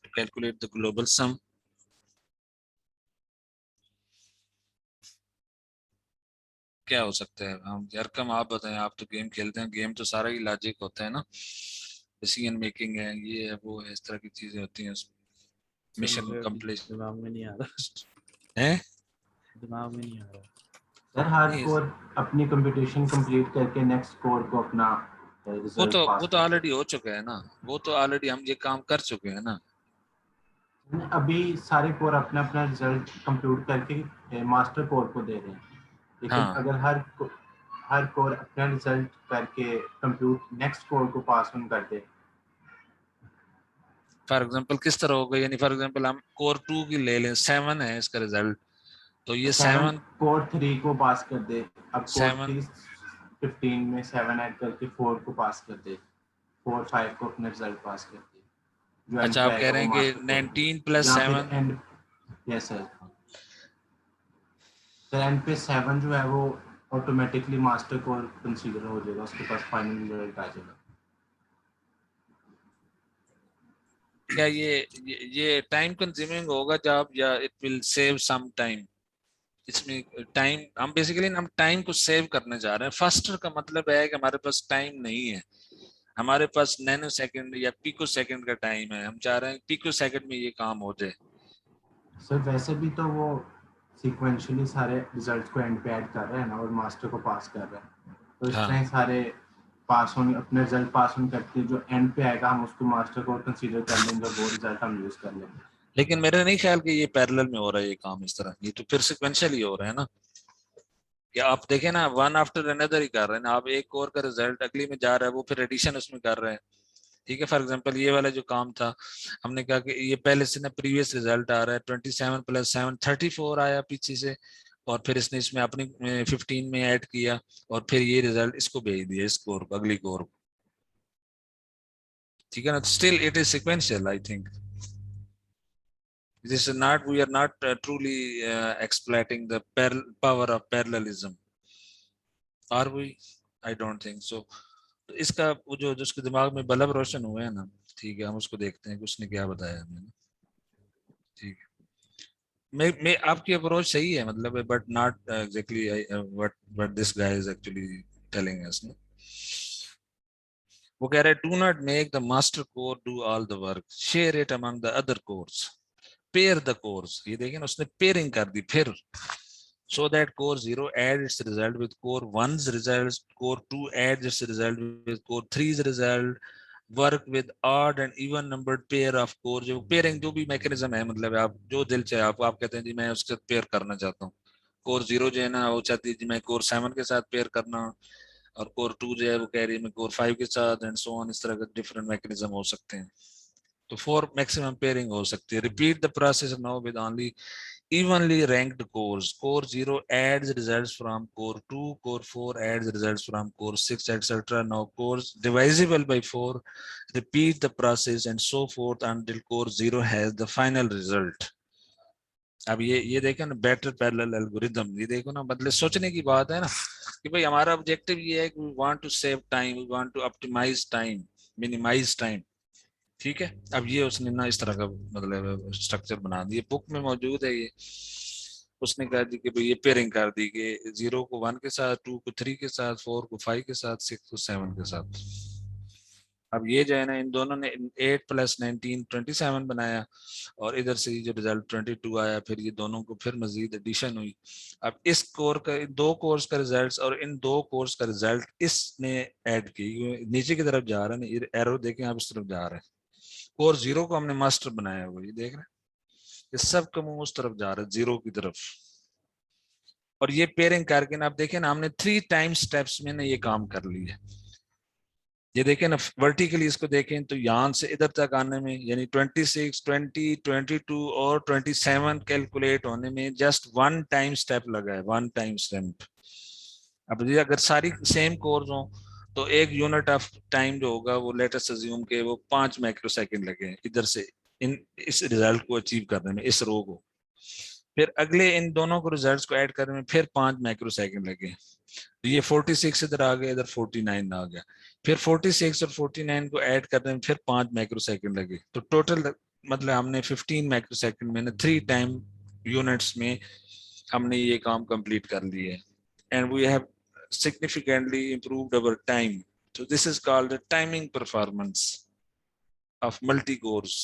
to calculate the global sum? क्या हो सकता है? हम यार कम आप बताएं, आप तो गेम खेलते हैं, गेम तो सारा ही लॉजिक होता है ना, डिसीजन मेकिंग है, ये है वो है, इस तरह की चीजें होती हैं उसमें। मिशन कंप्लीट दिमाग में नहीं आ रहा है, दिमाग में नहीं आ रहा। सर हर नहीं, कोर अपनी कंप्यूटेशन कंप्लीट करके नेक्स्ट कोर को अपना रिजल्ट वो तो ऑलरेडी हो चुका है ना, वो तो ऑलरेडी हम ये काम कर चुके हैं ना। अभी सारे कोर अपना अपना रिजल्ट कंप्यूट करके मास्टर कोर को दे रहे हैं, लेकिन हाँ, अगर हर कोर अपना रिजल्ट करके कंप्यूट नेक्स्ट कोर को पास ऑन कर दे। फॉर एग्जांपल किस तरह होगा, यानी फॉर एग्जांपल हम कोर 2 की ले लें, 7 है इसका रिजल्ट, तो ये 7 कोर 3 को पास कर दे। अब कोर 7 3 15 में 7 ऐड करके 4 को पास कर दे, 4 5 को अपना रिजल्ट पास कर दे। जो अच्छा, आप कह रहे हैं कि 19 + 7 एंड यस सर, तो एंड पे 7 जो है वो ऑटोमेटिकली मास्टर कोर कंसीडर हो जाएगा, उसके पास फाइनल रिजल्ट आ जाएगा। क्या ये टाइम कंज्यूमिंग होगा जॉब, या it will save some time? इसमें टाइम, हम बेसिकली हम टाइम को सेव करने जा रहे हैं। फास्टर का मतलब है कि हमारे पास टाइम नहीं है, हमारे पास नैनो सेकंड या पिको सेकंड का टाइम है, हम चाह रहे हैं पिको सेकंड में ये काम हो जाए। सर वैसे भी तो वो सीक्वेंशियली सारे रिजल्ट्स को एंड पे ऐड कर रहे हैं ना और मास्टर को पास कर रहे हैं, तो इस हाँ। तरह सारे पास होने अपने रिजल्ट पास होने करते हैं, जो एंड पे आएगा हम उसको मास्टर को कंसीडर कर लेंगे और वो रिजल्ट हम यूज कर लेंगे। लेकिन मेरा नहीं ख्याल कि ये पैरेलल में हो रहा है ये काम इस तरह, ये तो फिर सिक्वेंशियल ही हो रहा है ना। या आप देखें ना, वन आफ्टर अनदर ही कर रहे हैं ना, आप एक कोर का रिजल्ट अगली में जा रहा है, वो फिर एडिशन उसमें कर रहे हैं। ठीक है, फॉर एग्जांपल ये वाला जो काम था, हमने कहा कि ये पहले से ना प्रीवियस रिजल्ट आ रहा है 27 + 7 34 आया पीछे से, और फिर इसने इसमें अपनी 15 में ऐड किया, और फिर ये रिजल्ट इसको भेज दिया, इस कोर को, अगली कोर को। ठीक है ना, still it is sequential. I think this is not, we are not truly exploiting the power of parallelism, are we? I don't think so. तो इसका वो जो जिसके दिमाग में बल्ब रोशन हुए हैं ना, ठीक है, हम उसको देखते हैं कि उसने क्या बताया हमें। ठीक है, मैं आपकी अप्रोच सही है, मतलब, but not exactly what this guy is actually telling us. वो कह रहा है, do not make the master core do all the work, share it among the other course, pair the course. ये देखें ना, उसने पेयरिंग कर दी फिर, so that core 0 adds its result with core 1's results, core 2 adds its result with core 3's result, work with odd and even numbered pair of core। जो पेयरिंग जो भी मैकेनिज्म है, मतलब आप जो दिल चाहे आप कहते हैं जी मैं उसके साथ पेयर करना चाहता हूँ। कोर 0 जो है ना, वो चाहती है जी मैं कोर 7 के साथ पेयर करना, और कोर 2 जो है वो कह रही है मैं कोर 5 के साथ, एंड सो ऑन। इस तरह के डिफरेंट मैकेनिज्म हो सकते हैं। तो 4 मैक्सिमम पेयरिंग हो सकती है। Repeat the process now with only evenly ranked cores. Core 0 adds results from core 2, core 4 adds results from core 6, etc. Now cores divisible by 4, repeat the process and so forth until core 0 has the final result. अब ये देखो ना, बेटर पैरेलल एल्गोरिथम, ये देखो ना, मतलब सोचने की बात है ना कि भाई हमारा ऑब्जेक्टिव ये है कि we want to save time, we want to optimize time, minimize time. ठीक है, अब ये उसने ना इस तरह का मतलब स्ट्रक्चर बना दिया, बुक में मौजूद है ये। उसने कहा जी कि भाई ये पेयरिंग कर दी कि 0 को 1 के साथ, 2 को 3 के साथ, 4 को 5 के साथ, 6 को 7 के साथ। अब ये जो है ना, इन दोनों ने 8 + 19 27 बनाया, और इधर से जो रिजल्ट 22 आया, फिर ये दोनों को फिर मजीद एडिशन हुई। अब इस कोर का, दो कोर्स का रिजल्ट और इन दो कोर्स का रिजल्ट इसने ऐड की, नीचे की तरफ जा रहा है ना, एरो देखें आप, इस तरफ जा रहा है। कोर 0 को हमने मास्टर बनाया हुआ, ये देख रहे हैं, ये सब का मुंह उस तरफ जा रहा है, 0 की तरफ। और ये पेयरिंग करके ना, आप देखें ना, हमने 3 टाइम स्टेप्स में ना ये काम कर लिया। ये देखें ना, वर्टिकली इसको देखें तो यहां से इधर तक आने में, यानी 26, 20, 22 और 27 कैलकुलेट होने में जस्ट 1 टाइम स्टेप लगा है, 1 टाइम स्टेप। अब ये अगर सारी सेम कोर्स हो तो एक यूनिट ऑफ टाइम जो होगा वो लेटेस्ट अज्यूम के वो 5 माइक्रोसेकंड लगे इधर से इस रिजल्ट को अचीव करने में, इस रो को। फिर अगले इन दोनों को रिजल्ट्स को ऐड करने में फिर 5 माइक्रोसेकंड लगे। तो ये 46 इधर आ गया, इधर 49 आ गया। फिर 46 और 49 को ऐड करने में फिर 5 माइक्रोसेकंड लगे। तो टोटल मतलब हमने 15 माइक्रोसेकंड में 3 टाइम यूनिट्स में हमने ये काम कंप्लीट कर लिए, and we have significantly improved our time. So this is called the timing performance of multi-cores.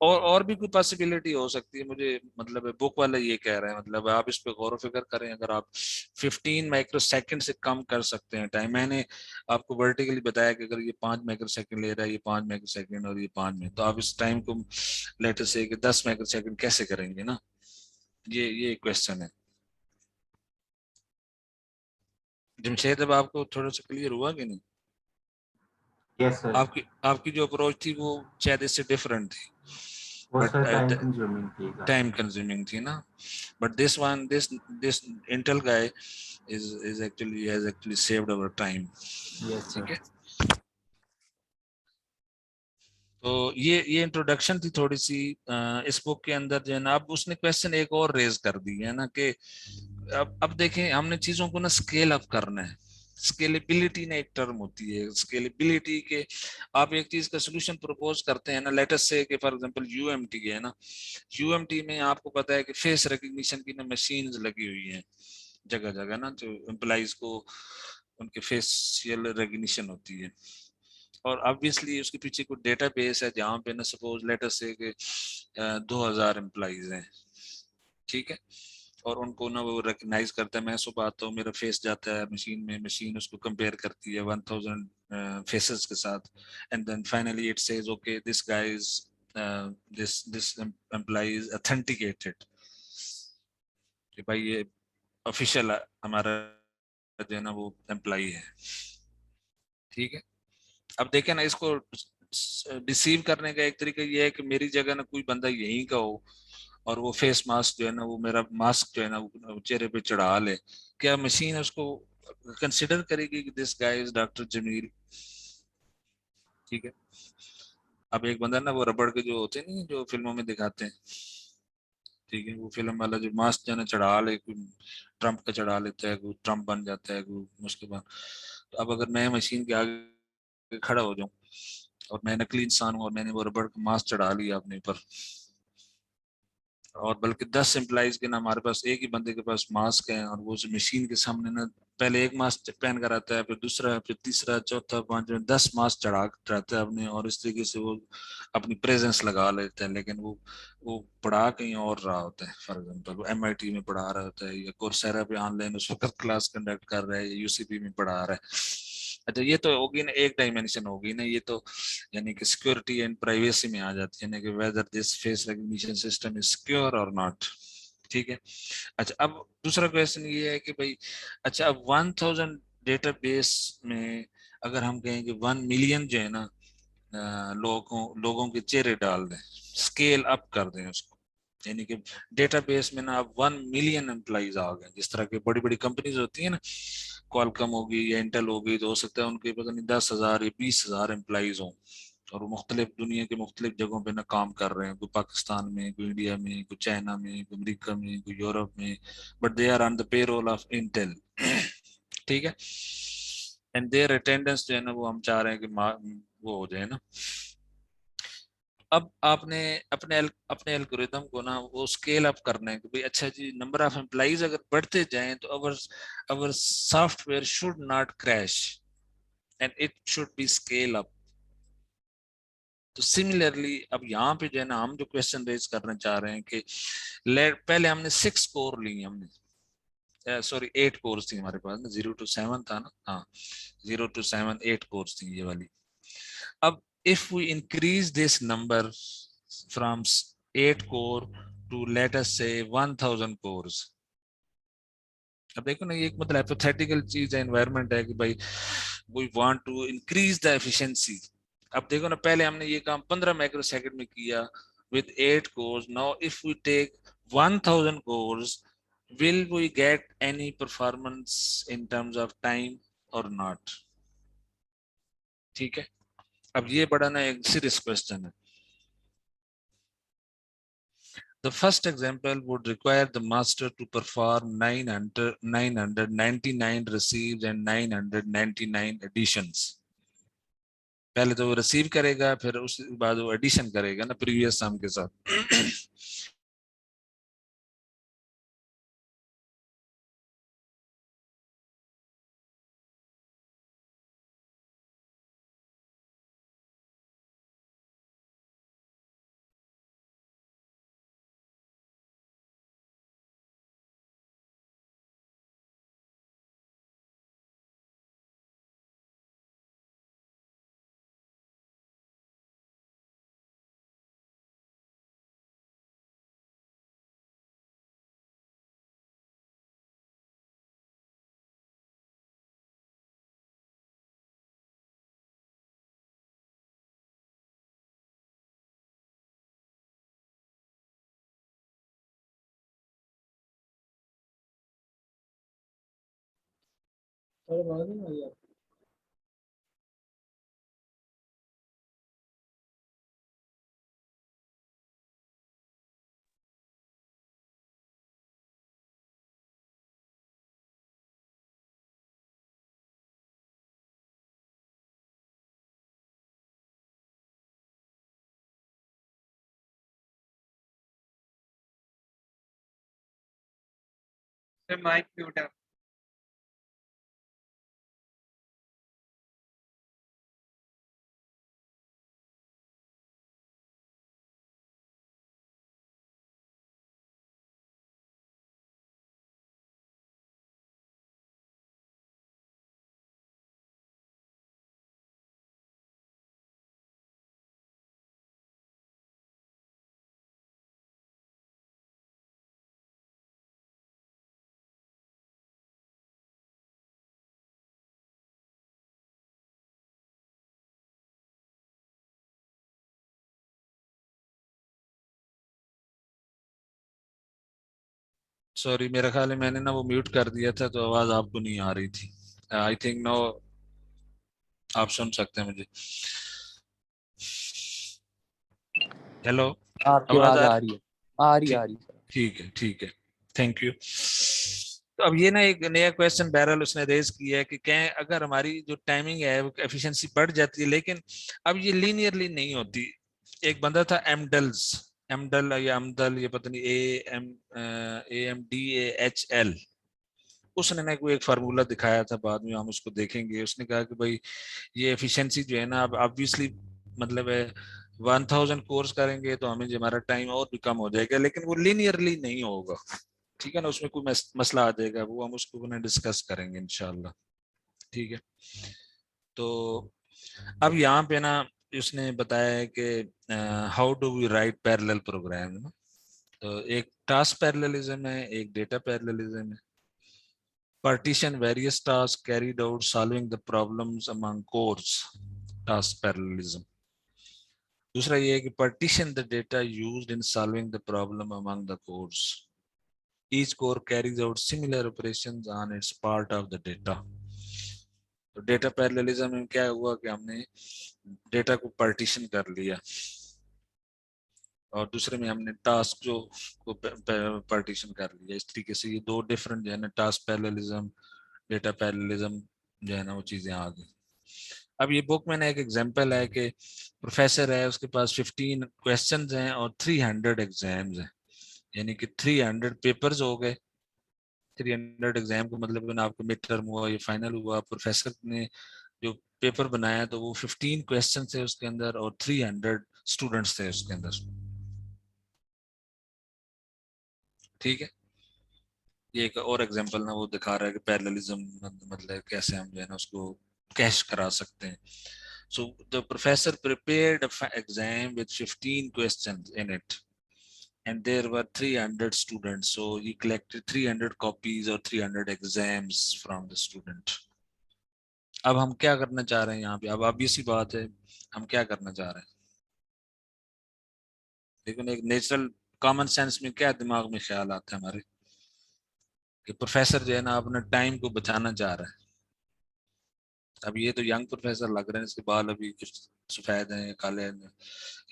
और भी कोई पॉसिबिलिटी हो सकती है, मुझे मतलब बुक वाला ये कह रहे हैं, मतलब आप इस पे गौर फिक्र करें। अगर आप 15 माइक्रोसेकंड से कम कर सकते हैं टाइम, मैंने आपको वर्टिकली बताया कि अगर ये 5 माइक्रोसेकंड ले रहा है, ये 5 माइक्रोसेकंड और ये 5 में, तो आप इस टाइम को लेटर से कि 10 माइक्रोसेकंड कैसे करेंगे ना, ये क्वेश्चन है। जमशेद, अब आपको थोड़ा सा क्लियर हुआ कि नहीं? यस सर, आपकी जो अप्रोच थी वो शायद इससे डिफरेंट थी, वो बट सर टाइम कंज्यूमिंग थी, टाइम कंज्यूमिंग थी ना। But this Intel guy is actually has actually saved our time. Yes ठीक सर। है, तो ये इंट्रोडक्शन थी थोड़ी सी इस बुक के अंदर जो है ना। अब उसने क्वेश्चन एक और रेज कर दी है ना कि अब देखें, हमने चीजों को ना स्केल अप करना है। स्केलेबिलिटी ना एक टर्म होती है, स्केलेबिलिटी के आप एक चीज का सोल्यूशन प्रपोज करते हैं ना, लेटेस्ट से कि फॉर एग्जांपल यूएमटी है ना, यूएमटी में आपको पता है कि फेस रिकग्निशन की ना मशीन्स लगी हुई हैं जगह जगह ना, जो एम्प्लॉइज को उनके फेशियल रिकग्निशन होती है। और ऑब्वियसली उसके पीछे कोई डेटाबेस है जहाँ पे ना सपोज लेट अस से कि 2000 एम्प्लॉइज हैं, ठीक है, और उनको ना वो रिकग्नाइज करता है, मैं सुबह आता हूँ मेरा फेस जाता है मशीन में, मशीन उसको कंपेयर करती है 1000 फेसेस के साथ, and then finally it says okay this guy is this employee is authenticated, कि भाई ये ऑफिशियल हमारा जो है ना वो एम्प्लॉय है, ठीक है। अब देखें ना, इसको डिसीव करने का एक तरीका ये है कि मेरी जगह ना कोई बंदा यहीं का हो और वो फेस मास्क जो है ना, वो मेरा मास्क जो है ना वो चेहरे पे चढ़ा ले, क्या मशीन उसको कंसिडर करेगी कि this guy is doctor Jamil, ठीक है। अब एक बंदा ना वो रबड़ के जो होते नहीं जो फिल्मों में दिखाते हैं, ठीक है, वो फिल्म वाला जो मास्क जो है ना चढ़ा ले, कोई ट्रम्प का चढ़ा लेता है, कोई ट्रम्प बन जाता है, कोई उसके बाद, तो अब अगर मैं मशीन के आगे खड़ा हो जाऊं और मैं नकली इंसान हूं और मैंने वो रबड़ का मास्क चढ़ा लिया अपने ऊपर, और बल्कि 10 एम्प्लॉइज के ना हमारे पास एक ही बंदे के पास मास्क है, और वो उस मशीन के सामने ना पहले एक मास्क पहन कर आता है, फिर दूसरा, फिर तीसरा, चौथा, पांचवा, 10 मास्क चढ़ाता है अपने, और इस तरीके से वो अपनी प्रेजेंस लगा लेता है, लेकिन वो पढ़ा कहीं और रहा होता है। फॉर एग्जाम्पल वो MIT में पढ़ा रहा होता है, या कोर्सेरा पे ऑनलाइन उस वक्त क्लास कंडक्ट कर रहा है, या UCP में पढ़ा रहा है। अच्छा, ये तो होगी ना एक डायमेंशन होगी ना, ये तो यानी कि सिक्योरिटी एंड प्राइवेसी में आ जाती है, यानी कि whether this face recognition system is secure और नॉट, ठीक है। अच्छा, अब दूसरा क्वेश्चन ये है कि भाई, अच्छा अब 1000 डेटाबेस में अगर हम कहें कि 1 मिलियन जो है ना लोगों के चेहरे डाल दें, स्केल अप कर दें उसको, यानी कि डेटाबेस में ना अब 1 मिलियन एम्प्लॉइज आ गए, जिस तरह की बड़ी बड़ी कंपनीज होती है ना, क्वालकॉम होगी या इंटेल होगी, तो हो सकता है उनके पता नहीं 10,000 या 20,000 एम्प्लॉइज हों, और वो मुख्तलिफ दुनिया के मुख्तलिफ जगहों पे ना काम कर रहे हैं, कोई पाकिस्तान में, कोई इंडिया में, कोई चाइना में, कोई अमेरिका में, कोई यूरोप में, but they are on the payroll of Intel, ठीक है, एंड देयर अटेंडेंस जो है ना वो हम चाह रहे हैं कि वो हो जाए ना। अब आपने अपने एल्गोरिदम को ना वो स्केल अप करना है कि भाई अच्छा जी, नंबर ऑफ एम्प्लॉइज अगर बढ़ते जाएं तो our our software should not crash and it should be scale up. तो सिमिलरली अब यहाँ पे जो है ना हम जो क्वेश्चन रेज करना चाह रहे हैं कि पहले हमने 6 कोर ली, हमने सॉरी 8 कोर्स थी हमारे पास ना, 0 to 7 था ना, हाँ 0 to 7 8 कोर्स थी ये वाली। अब if we increase this number from 8 core to let us say 1000 cores, अब देखो ना ये एक मतलब हाइपोथेटिकल चीज है, एनवायरनमेंट है कि भाई we want to increase the efficiency. अब देखो ना पहले हमने ये काम 15 माइक्रोसेकंड में किया with 8 cores, now if we take 1000 cores, will we get any performance in terms of time or not, ठीक है। अब ये बड़ा ना एक सीरियस क्वेश्चन है। The first example would require the master to perform 999 receives and 999 additions. पहले तो वो रिसीव करेगा, फिर उसके बाद वो एडिशन करेगा ना प्रीवियस सम के साथ। माइक म्यूट है। सॉरी, मेरा ख्याल है मैंने ना वो म्यूट कर दिया था तो आवाज आपको नहीं आ रही थी। आई थिंक नो, आप सुन सकते हैं मुझे? हेलो, आपकी आवाज आवाज आ आ रही? रही है, आ रही है, आ ठीक, रही है। ठीक है, ठीक है, थैंक यू। तो अब ये ना एक नया क्वेश्चन बहरहाल उसने रेज किया है कि क्या अगर हमारी जो टाइमिंग है वो एफिशिएंसी बढ़ जाती है, लेकिन अब ये लीनियरली नहीं होती। एक बंदा था एमडल्स, एमडल या अमदल, ये पता नहीं, AMDAHL, उसने ना कोई एक फार्मूला दिखाया था, बाद में हम उसको देखेंगे। उसने कहा कि भाई ये एफिशिएंसी जो है ना, अब ऑब्वियसली मतलब है 1000 कोर्स करेंगे तो हमें जो हमारा टाइम और भी कम हो जाएगा, लेकिन वो लीनियरली नहीं होगा। ठीक है ना, उसमें कोई मसला आ जाएगा, वो हम उसको ना डिस्कस करेंगे इंशाल्लाह। ठीक है, तो अब यहाँ पे ना उसने बताया है कि how do we write parallel program. तो एक टास्क पैरेललिज्म है, एक डेटा पैरेललिज्म है। Partition various tasks carried out solving the problems among cores, task parallelism. दूसरा ये है कि partition the data used in solving the problem among the cores. Each core carries out similar operations on its part of the data. तो डेटा पैरेललिज्म में क्या हुआ कि हमने डेटा को पार्टीशन कर लिया, और दूसरे में हमने टास्क जो को पार्टीशन कर लिया। इस तरीके से ये दो डिफरेंट जो है ना, टास्क पैरेललिज्म, डेटा पैरेललिज्म जो है ना, वो चीजें आ गई। अब ये बुक में ना एक एग्जांपल है कि प्रोफेसर है, उसके पास 15 क्वेश्चंस हैं और 300 एग्जाम्स हैं, यानी कि 300 पेपर्स हो गए। 300 एग्जाम का मतलब है ना, आपका मिड टर्म हुआ, ये फाइनल हुआ। प्रोफेसर ने जो पेपर बनाया तो वो 15 क्वेश्चन थे उसके अंदर और 300 स्टूडेंट्स थे उसके अंदर। ठीक है, ये एक और एग्जांपल ना वो दिखा रहा है कि पैरेललिज्म मतलब कैसे हम जो है ना उसको कैश करा सकते हैं। So the professor prepared an exam with 15 questions in it, and there were 300 students. So he collected 300 copies or 300 exams from the student. अब हम क्या करना चाह रहे हैं यहाँ पे? अब obvious सी बात है, हम क्या करना चाह रहे हैं? लेकिन एक नेचुरल कॉमन सेंस में क्या दिमाग में ख्याल आता है हमारे, कि प्रोफेसर जो है ना अपना टाइम को बचाना चाह रहा है। अब ये तो यंग प्रोफेसर लग रहे हैं, इसके बाल अभी कुछ सफेद हैं, काले हैं।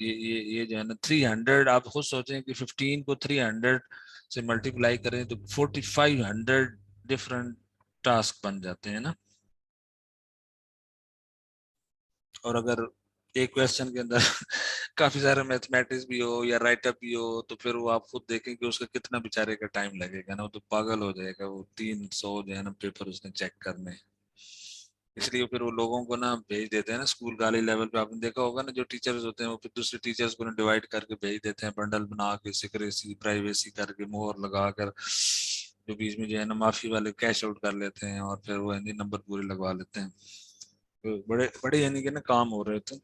ये जो है ना 300, आप खुद सोचें कि 15 को 300 से मल्टीप्लाई करें तो 4500 डिफरेंट टास्क बन जाते हैं ना। और अगर एक क्वेश्चन के अंदर काफी सारे मैथमेटिक्स भी हो या राइटअप भी हो, तो फिर वो आप खुद देखें कि उसका कितना बेचारे का टाइम लगेगा ना, वो तो पागल हो जाएगा। वो 300 जो है ना पेपर उसने चेक करने, इसलिए फिर वो लोगों को ना भेज देते हैं ना स्कूल कॉलेज लेवल पे। आपने देखा होगा ना, जो टीचर्स होते हैं वो फिर दूसरे टीचर्स को ना डिवाइड करके भेज देते हैं, बंडल बना के, सिक्रेसी प्राइवेसी करके, मोहर लगा कर, जो बीच में जो है ना माफी वाले कैश आउट कर लेते हैं और फिर वो हिंदी नंबर पूरे लगवा लेते हैं। तो बड़े बड़े यानी कि ना काम हो रहे थे।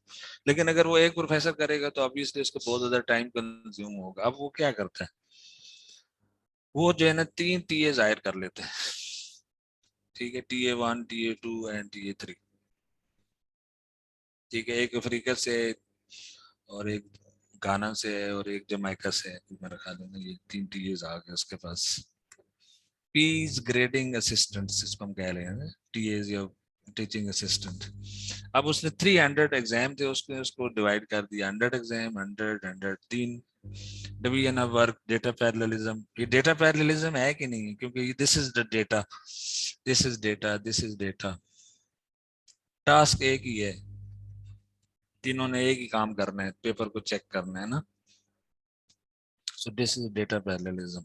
लेकिन अगर वो एक प्रोफेसर करेगा तो ऑब्वियसली उसको बहुत ज्यादा टाइम कंज्यूम होगा। अब वो क्या करता है, वो जो है ना 3 टीए जाहिर कर लेते हैं। ठीक है, TA1, TA2 एंड TA3। ठीक है, एक अफ्रीका से और एक गाना से है और एक जमाइका से है। मेरा ख्याल है ना ये 3 टीएज आ गए उसके पास। पीस ग्रेडिंग असिस्टेंट्स इसको हम कह रहे हैं, टीएज या टीचिंग असिस्टेंट। अब उसने 300 एग्जाम थे, उसने उसको डिवाइड कर दिया, 100 exam, 100 3 division of work. Data parallelism, ये डेटा पैरेललिज्म है कि नहीं? क्योंकि this is the data, this is data, this is data, task एक ही है, तीनों ने एक ही काम करना है, पेपर को चेक करना है ना। So this is data parallelism.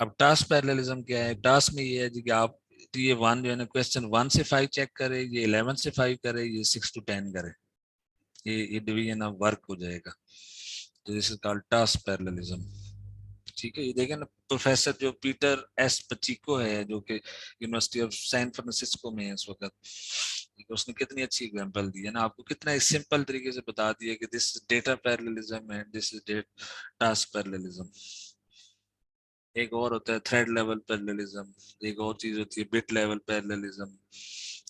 अब टास्क पैरेललिज्म क्या है? टास्क में ये है जी कि आप ये 1 जो है ना क्वेश्चन 1 से 5 चेक करे, ये 11 से 5 करे, ये 6 to 10 करे, ये डिवीजन ऑफ वर्क हो जाएगा। तो this is called task parallelism. ठीक है, ये देखें ना, प्रोफेसर जो पीटर एस पचीको है, जो कि यूनिवर्सिटी ऑफ सैन फ्रांसिस्को में है इस वक्त, उसने कितनी अच्छी एग्जांपल दी है ना, आपको कितना सिंपल तरीके से बता दिया कि this is data parallelism and this is task parallelism. एक और होता है थ्रेड लेवल पैरेललिज्म, एक और चीज होती है बिट लेवल पैरेललिज्म।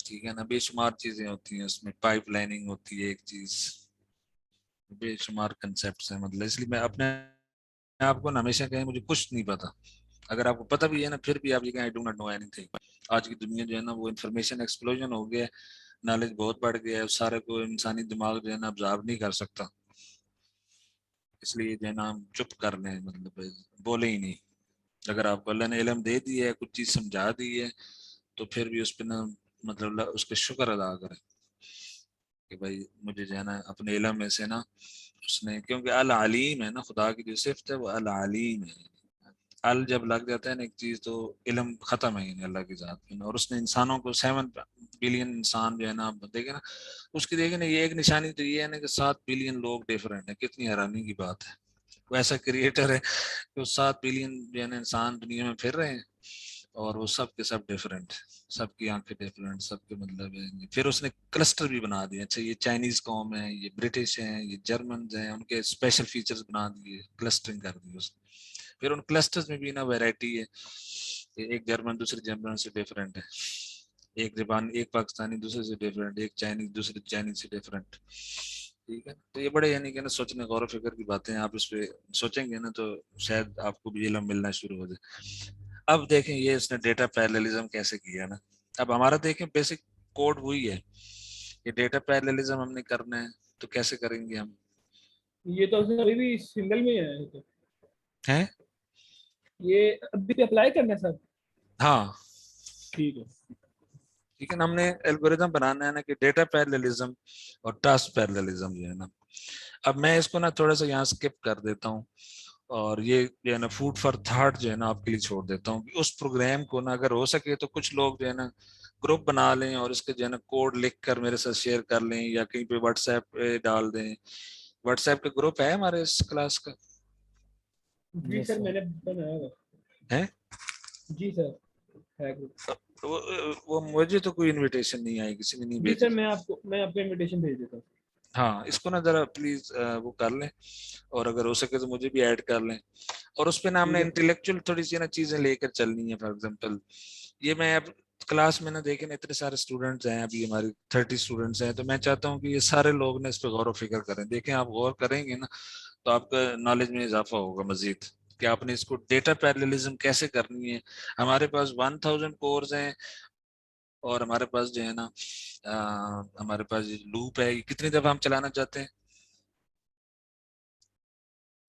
ठीक है ना, बेशुमार चीजें होती हैं उसमें, पाइपलाइनिंग होती है एक चीज, बेशुमार कंसेप्ट है। मतलब इसलिए मैं अपने आपको ना हमेशा कहें मुझे कुछ नहीं पता, अगर आपको पता भी है ना फिर भी आप ये I do not know anything. आज की दुनिया जो है ना वो इंफॉर्मेशन एक्सप्लोजन हो गया है, नॉलेज बहुत बढ़ गया है, उस सारे को इंसानी दिमाग जो है ना ऑब्जर्व नहीं कर सकता, इसलिए जो है ना हम चुप कर लें, मतलब बोले ही नहीं। अगर आपको अल्लाह ने इल्म दे दी है, कुछ चीज समझा दी है, तो फिर भी उस पर ना मतलब उसके शुक्र अदा करें कि भाई मुझे जो है ना अपने इल्म में से ना उसने, क्योंकि अल अलीम है ना, खुदा की जो सिफ्त है वो अल अलीम है। अल जब लग जाता है ना एक चीज तो इल्म खत्म है ही नहीं अल्लाह की जात में। और उसने इंसानों को 7 बिलियन इंसान जो है ना, आप देखे ना, उसकी देखे ना, ये एक निशानी तो ये है ना कि 7 बिलियन लोग डिफरेंट है, कितनी हैरानी की बात है। वो ऐसा क्रिएटर है कि वो 7 बिलियन जो है ना इंसान दुनिया में फिर रहे हैं और वो सब के सब डिफरेंट, सबकी आंखें डिफरेंट, सबके मतलब है। फिर उसने क्लस्टर भी बना दिए, अच्छा ये चाइनीज कौम है, ये ब्रिटिश हैं, ये जर्मन हैं, उनके स्पेशल फीचर्स बना दिए, क्लस्टरिंग कर दी उसने। फिर उन क्लस्टर्स में भी ना वैरायटी है, एक जर्मन दूसरे जर्मन से डिफरेंट है, एक जापान एक पाकिस्तानी दूसरे से डिफरेंट, एक चाइनीज दूसरे चाइनीज से डिफरेंट। ठीक है, तो ये बड़े यानी कि ना सोचने गौर फिक्र की बातें हैं, आप इस पे सोचेंगे ना तो शायद आपको भी इल्म मिलना शुरू हो जाए। अब देखें ये इसने डेटा पैरेललिज्म कैसे किया ना। अब हमारा देखें बेसिक कोड वही है, ये डेटा पैरेललिज्म हमने करना है तो कैसे करेंगे हम? ये तो सर अभी भी सिंगल में है, ये तो हैं? ये अभी भी अप्लाई करना है सर। हाँ ठीक है। ठीक है ना, हमने एल्गोरिदम बनाना है ना कि डेटा पैरेललिज्म और टास्क पैरेललिज्म जो है ना। अब मैं इसको ना थोड़ा सा यहाँ स्किप कर देता हूँ और ये जो है ना फूड फॉर थॉट जो है ना आपके लिए छोड़ देता हूँ कि उस प्रोग्राम को ना अगर हो सके तो कुछ लोग जो है ना ग्रुप बना लें और इसके जो है ना कोड लिख कर मेरे साथ शेयर कर लें या कहीं पे व्हाट्सएप पे डाल दें। व्हाट्सएप का ग्रुप है हमारे इस क्लास का? जी Yes, सर sir. मैंने बनाया हुआ है? जी सर, है ग्रुप। तो वो मुझे तो कोई इनविटेशन नहीं आई, किसी ने नहीं जी भेजी। सर मैं आपको इनविटेशन भेज देता हूँ। हाँ इसको ना जरा प्लीज वो कर लें और अगर हो सके तो मुझे भी ऐड कर लें। और उस पे ना हमने ठीक है सर। इंटेलेक्चुअल थोड़ी सी ना चीजें लेकर चलनी है। फॉर एग्जांपल ये मैं अब क्लास में ना देखे ना इतने सारे स्टूडेंट्स हैं, अभी हमारी 30 स्टूडेंट्स हैं, तो मैं चाहता हूँ कि ये सारे लोग ना इस पे गौर व फिक्र करें। देखें आप गौर करेंगे ना तो आपका नॉलेज में इजाफा होगा मजीद कि आपने इसको डेटा पैरेललिज्म कैसे करनी है। हमारे पास 1000 कोर्स हैं और हमारे पास जो है ना हमारे पास लूप है, ये कितनी दफा हम चलाना चाहते हैं?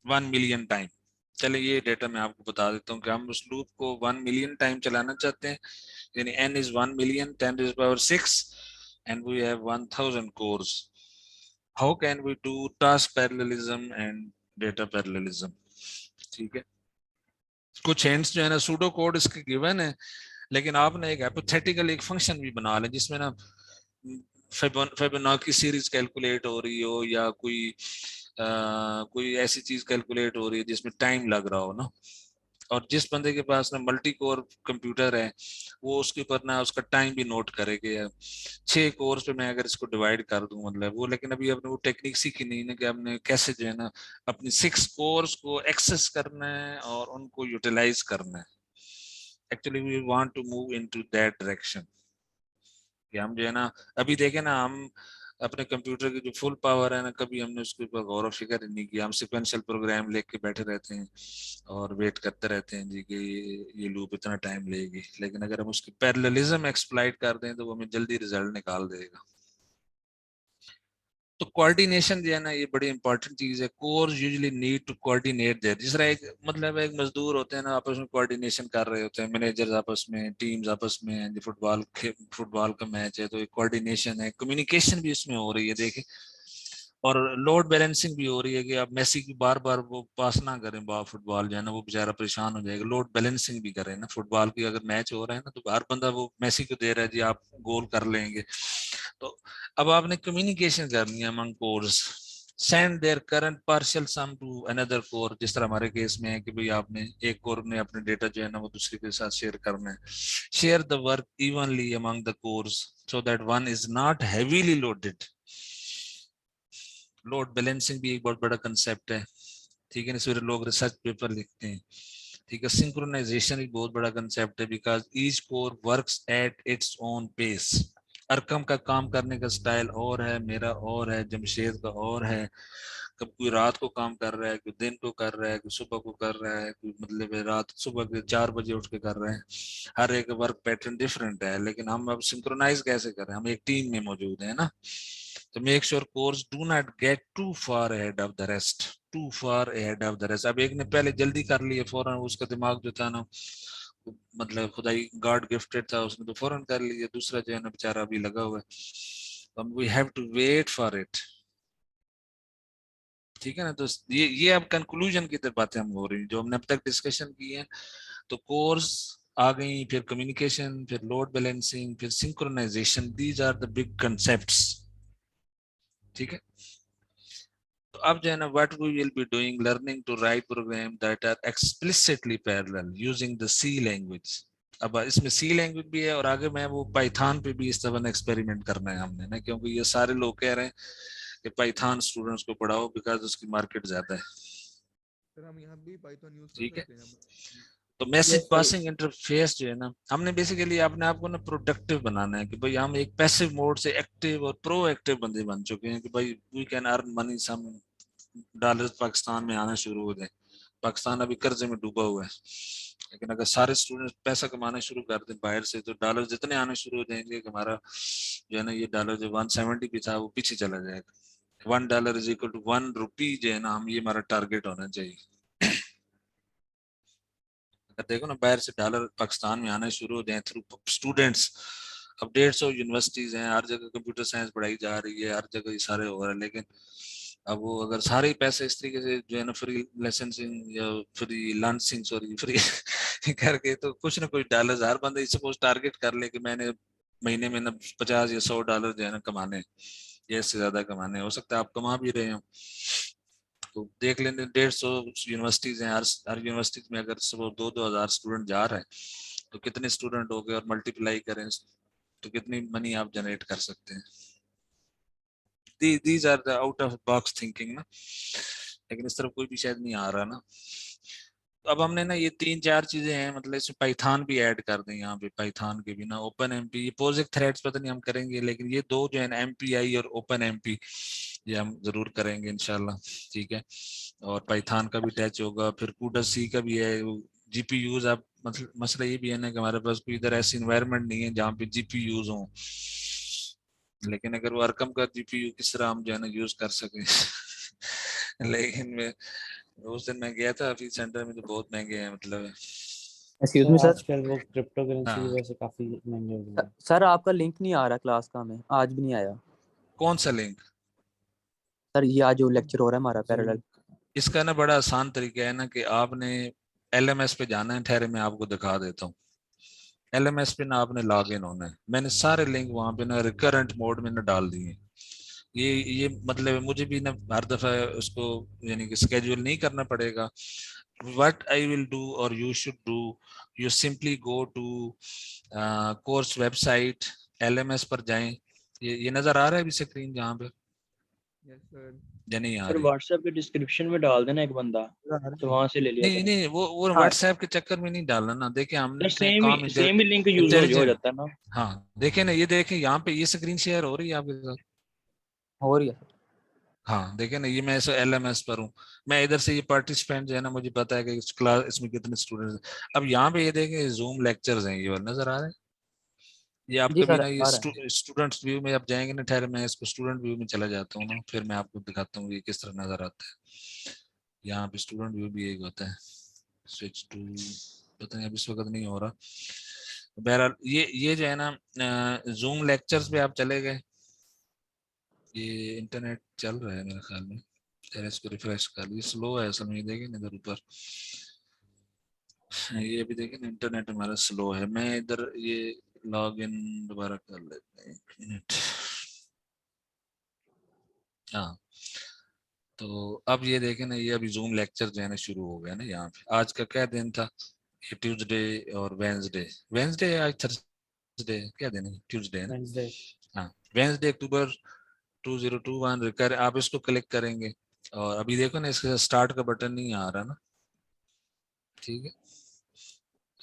1 मिलियन टाइम। चले ये डेटा मैं आपको बता देता हूँ कि हम उस लूप को 1 मिलियन टाइम चलाना चाहते हैं, यानी n is 1 million, 10⁶ and we have 1000 cores. How can we do task parallelism and data parallelism? ठीक है, कुछ hints जो है ना सूडो कोड इसके गिवन है, लेकिन आपने एक हाइपोथेटिकल एक फंक्शन भी बना लें जिसमें ना फिबोनाची सीरीज कैलकुलेट हो रही हो या कोई ऐसी चीज कैलकुलेट हो रही है जिसमें टाइम लग रहा हो ना, और जिस बंदे के पास ना मल्टी कोर कंप्यूटर है वो उसके ऊपर ना उसका टाइम भी नोट करेगा। 6 कोर्स पे मैं अगर इसको डिवाइड कर दूं मतलब वो, लेकिन अभी आपने वो टेक्निक सीखी नहीं ना कि आपने कैसे जो है ना अपनी 6 कोर्स को एक्सेस करना है और उनको यूटिलाइज करना है। Actually we want to move into that direction कि हम जो है ना अभी देखें ना हम अपने कंप्यूटर की जो फुल पावर है ना कभी हमने उसके ऊपर गौर फिक्र ही नहीं किया। हम सिक्वेंशियल प्रोग्राम लेके के बैठे रहते हैं और वेट करते रहते हैं जी कि ये लूप इतना टाइम लेगी, लेकिन अगर हम उसकी पैरेललिज्म एक्सप्लॉइट कर दें तो वो हमें जल्दी रिजल्ट निकाल देगा। तो कोऑर्डिनेशन जो है ना ये बड़ी इंपॉर्टेंट चीज है। Cores usually need to coordinate their, जिस तरह एक मतलब एक मजदूर होते हैं ना आपस में कोऑर्डिनेशन कर रहे होते हैं, मैनेजर्स आपस में, टीम्स आपस में, जो फुटबॉल का मैच है तो एक कोऑर्डिनेशन है, कम्युनिकेशन भी इसमें हो रही है देखें। और लोड बैलेंसिंग भी हो रही है कि आप मेसी की बार बार वो पास ना करें, फुटबॉल जो है ना वो बेचारा परेशान हो जाएगा। लोड बैलेंसिंग भी करें ना, फुटबॉल की अगर मैच हो रहा है ना तो हर बंदा वो मेसी को दे रहा है जी आप गोल कर लेंगे। तो अब आपने कम्युनिकेशन करनी है among cores, send their current partial sum to another core, जिस तरह हमारे केस में है कि भाई आपने एक कोर ने अपने डेटा जो है ना वो दूसरे के साथ शेयर करना है। Share the work evenly among the course so that one is not heavily loaded. Load balancing भी एक बहुत बड़ा कंसेप्ट है, ठीक है ना, इसमें लोग रिसर्च पेपर लिखते हैं। ठीक है, सिंक्रोनाइजेशन एक बहुत बड़ा कंसेप्ट है because each core works at its own pace. अरकम का काम करने का स्टाइल और है, मेरा और है, जमशेद का और है, कब कोई रात को काम कर रहा है, कोई दिन को कर रहा है, कोई सुबह को कर रहा है, कोई मतलब रात सुबह के 4 बजे उठ के कर रहे हैं। हर एक वर्क पैटर्न डिफरेंट है, लेकिन हम अब सिंक्रोनाइज कैसे करें, हम एक टीम में मौजूद हैं ना। तो make sure cores do not get too far ahead of the rest, too far ahead of the rest. अब एक ने पहले जल्दी कर लिए, फौरन उसका दिमाग जो था ना, मतलब खुदाई गॉड गिफ्टेड था, उसने तो फौरन कर लिया। दूसरा जो है ना बेचारा अभी लगा हुआ है, we have to wait for it. ठीक है ना। तो ये अब कंक्लूजन की तरफ बातें हम हो रही हैं जो हमने अब तक डिस्कशन की है। तो कोर्स आ गई, फिर कम्युनिकेशन, फिर लोड बैलेंसिंग, फिर synchronization, these are the big concepts. ठीक है। तो अब जो है ना what we will be doing, learning to write program that are explicitly parallel using the C language. अब इसमें सी लैंग्वेज भी है, और आगे मैं वो पाइथन पे भी इस तरह एक्सपेरिमेंट करना है हमने ना, क्योंकि ये सारे लोग कह रहे हैं कि पाइथन स्टूडेंट्स को पढ़ाओ बिकॉज उसकी मार्केट ज्यादा है। सर हम यहाँ भी पाइथन यूज कर ठीक है। सकते हैं। तो message Yes, sir. Passing interface जो है ना, हमने बेसिकली अपने आप को ना प्रोडक्टिव बनाना है कि भाई हम एक पैसिव मोड से एक्टिव और प्रोएक्टिव बंदे बन चुके हैं कि भाई we can earn money, some dollars Pakistan में आना शुरू हो जाए। पाकिस्तान अभी कर्जे में डूबा हुआ है, लेकिन अगर सारे स्टूडेंट पैसा कमाना शुरू कर दें बाहर से, तो डॉलर जितने आने शुरू हो जाएंगे कि हमारा जो है ना ये डॉलर जो 170 भी था वो पीछे चला जाएगा। $1 इज इक्वल टू 1 रुपी जो है ना, हम ये हमारा टारगेट होना चाहिए। देखो ना बाहर से डॉलर पाकिस्तान में आना शुरू हो जाए थ्रू स्टूडेंट्स। अब 150 यूनिवर्सिटीज हैं, हर जगह कंप्यूटर साइंस पढ़ाई जा रही है, हर जगह ये सारे हो रहे हैं। लेकिन अब वो अगर सारे ही पैसे इस तरीके से जो है ना फ्री लाइसेंसिंग या फ्री लर्निंग सॉरी फ्री करके, तो कुछ ना कुछ डॉलर हर बंदे सपोज टारगेट कर ले कि मैंने महीने में ना 50 या $100 जो है ना कमाने, या इससे ज्यादा कमाने। हो सकता है आप कमा भी रहे हो। तो देख लेंगे 150 यूनिवर्सिटीज हैं, हर यूनिवर्सिटी में अगर सब 2-2 हज़ार स्टूडेंट जा रहे हैं, तो कितने स्टूडेंट हो गए, और मल्टीप्लाई करें तो कितनी मनी आप जनरेट कर सकते हैं। these are the out of box thinking ना, लेकिन इस तरफ कोई भी शायद नहीं आ रहा ना। तो अब हमने ना ये 3-4 चीजें हैं, मतलब इसमें पाइथन भी ऐड कर दें यहाँ पे। पाइथन के बिना ओपन एमपी, ये पोजिक थ्रेड्स पता नहीं हम करेंगे, लेकिन ये दो जो है ना एमपीआई और ओपन एमपी, ये हम जरूर करेंगे इंशाल्लाह। ठीक है। और पाइथन का भी टच होगा, फिर कूडा सी का भी है। जीपीयूज आप मतलब मसला ये भी है ना कि हमारे पास कोई इधर ऐसी इन्वायरमेंट नहीं है जहाँ पे जीपीयूज हो, लेकिन अगर वो अरकम का जीपीयू किस तरह हम जो है ना यूज कर सके लेकिन मैं उस दिन मैं गया था अभी सेंटर में, तो बहुत महंगे हैं मतलब। Excuse me sir. आजकल वो क्रिप्टो करेंसी की हाँ। वजह से काफी महंगे हो गए हैं। सर आपका लिंक नहीं आ रहा क्लास का, हमें आज भी नहीं आया कौन सा लिंक? सर। ये आज जो लेक्चर हो रहा है हमारा पैरेलल। इसका ना बड़ा आसान तरीका है ना कि आपने LMS पे जाना है। ठहरे मैं आपको दिखा देता हूँ। LMS पे ना आपने लॉग इन होना है। मैंने सारे लिंक वहां पे ना रिकरेंट मोड में ना डाल दिए। ये मतलब मुझे भी ना हर दफा उसको यानी कि स्केड्यूल नहीं करना पड़ेगा। what I will do or you should do, you simply go to course website, LMS पर जाएं। ये नजर आ रहा है अभी स्क्रीन जहाँ पे, यस सर। या नहीं आ सर रही? व्हाट्सएप के डिस्क्रिप्शन में डाल देना एक बंदा, तो वहां से ले लिया नहीं करें। नहीं, वो हाँ व्हाट्सएप के चक्कर में नहीं डालना ना। देखिए हमने सर काम सेम ही लिंक यूज हो इंटेलिजेंट। जाता है ना। हाँ देखे ना, ये देखें यहाँ पे ये स्क्रीन शेयर हो रही है आपके साथ। हो रही है सर। हाँ देखे ना, ये मैं ऐसे LMS पर हूँ। मैं इधर से ये पार्टिसिपेंट जो है ना, मुझे पता है कि इस क्लास इसमें कितने स्टूडेंट्स। अब यहाँ पे ये देखें जूम लेक्चर्स हैं, ये वाले नजर आ रहे हैं। ये आप जी कभी सर ना ये आ रहा है। स्टूडेंट्स व्यू में आप जाएंगे ना, ठहरे मैं इसको स्टूडेंट व्यू में चला जाता हूँ ना, फिर मैं आपको दिखाता हूँ ये किस तरह नजर आता है। यहाँ पे स्टूडेंट व्यू भी एक होता है। स्विच टू, पता नहीं अब इस वक्त नहीं हो रहा। बहरहाल ये जो है ना जूम लेक्चर्स पे आप चले गए। ये इंटरनेट चल रहा है मेरे ख्याल में, जरा इसको रिफ्रेश कर लीजिए। स्लो है असल में, देखें ना इधर ऊपर, ये अभी देखें ना इंटरनेट हमारा स्लो है। मैं इधर ये लॉग इन दोबारा कर लेते हैं, 1 मिनट। हाँ तो अब ये देखें ना, ये अभी जूम लेक्चर जो है ना शुरू हो गया ना। यहाँ पे आज का क्या दिन था? ये ट्यूसडे और वेंसडे। वेंसडे आज थर्सडे, क्या दिन है? ट्यूसडे है ना। वेडनेसडे। हाँ वेंसडे अक्टूबर 2021 रिकर, आप इसको क्लिक करेंगे और अभी देखो ना इसके स्टार्ट का बटन नहीं आ रहा ना। ठीक है,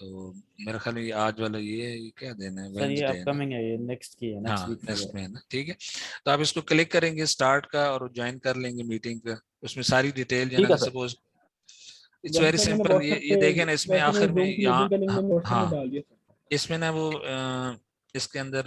तो मेरा ख्याल है ये आज वाला ये है, ये क्या दिन है, सर ये वेडनेसडे है ना? अपकमिंग है, ये नेक्स्ट की है, नेक्स्ट हाँ वीक की नेक्स्ट है। में है ना, ठीक है। तो आप इसको क्लिक करेंगे स्टार्ट का और ज्वाइन कर लेंगे मीटिंग का, उसमें सारी डिटेल जो है ठीक ना, है सर। सपोज इट्स वैसे वेरी सर मैंने सिंपल। ये व्हाट्सएप ये पे, देखें ना, इसमें वैसे मैंने आखिर में जूम की यहाँ मीटिंग का लिंक मैंने व्हाट्सएप में हाँ डाल दिया सर। इसमें ना वो इसके अंदर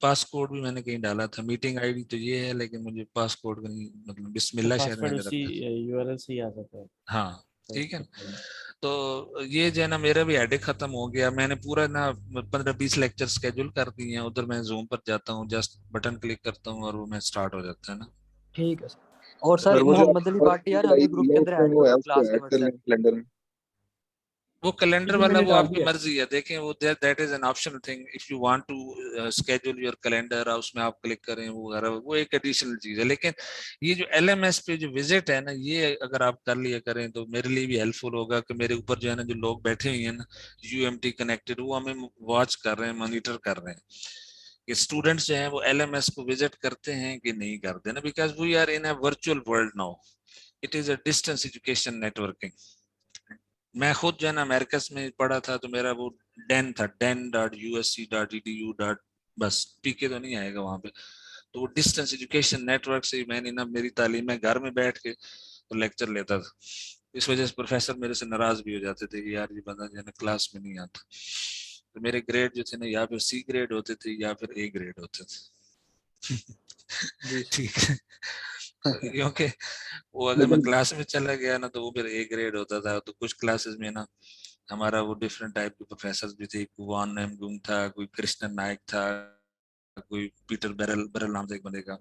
पास कोड भी मैंने कहीं डाला था, मीटिंग आईडी तो ये है, लेकिन मुझे पास कोड का नहीं, मतलब तो बिस्मिल्लाह शायद पासवर्ड मैंने उसी रखा। यूआरएल से ही आ जाता है। हाँ तो ठीक है ना। ठीक है। तो ये जो है ना मेरा भी हेडेक खत्म हो गया, मैंने पूरा ना 15-20 लेक्चर शेड्यूल कर दिए हैं। उधर मैं जूम पर जाता हूँ, जस्ट बटन क्लिक करता हूँ और वो मैं स्टार्ट हो जाता है ना। ठीक है सर। और तो सर सर वो जो मोहम्मद अली आपने भाटी यार आई हमें दी ग्रुप है के अंदर उसमें ऐड वो है, करो उसको क्लास के ऐड कर लें व्हाट्सएप। कैलेंडर में। वो कैलेंडर जी वाला मैंने वो डाल आपकी दिया। मर्जी है, देखें वो that is an optional thing, if you want to schedule your calendar, उसमें आप क्लिक करें वो वगैरह, वो एक एडिशनल चीज है। लेकिन ये जो एलएमएस पे जो विजिट है ना, ये अगर आप कर लिया करें तो मेरे लिए भी हेल्पफुल होगा कि मेरे ऊपर जो है ना जो लोग बैठे हुए हैं ना यूएमटी कनेक्टेड, वो हमें वॉच कर रहे हैं, मॉनिटर कर रहे हैं कि स्टूडेंट्स जो हैं वो एलएमएस को विजिट करते हैं कि नहीं करते ना, because we are in a virtual world now, it is a distance education networking. मैं खुद जो है ना अमेरिका में पढ़ा था, तो मेरा वो डेन था, den.usc.edu. बस पीके तो नहीं आएगा वहां पे। तो वो डिस्टेंस एजुकेशन नेटवर्क से ही मैंने ना मेरी तालीम में घर में बैठ के तो लेक्चर लेता था। इस वजह से प्रोफेसर मेरे से नाराज भी हो जाते थे कि यार ये बंदा जो है ना क्लास में नहीं आता। तो मेरे ग्रेड जो थे ना या फिर सी ग्रेड होते थे या फिर ए ग्रेड होते थे। जी ठीक है। क्योंकि वो अगर मैं लेकिन क्लास में चला गया ना तो वो फिर ए ग्रेड होता था। तो कुछ क्लासेस में ना हमारा वो डिफरेंट टाइप के प्रोफेसर भी थे, कुवान एम गुंग था, कोई कृष्णन नायक था, कोई पीटर बेरल बेरल नाम से एक बंदे का,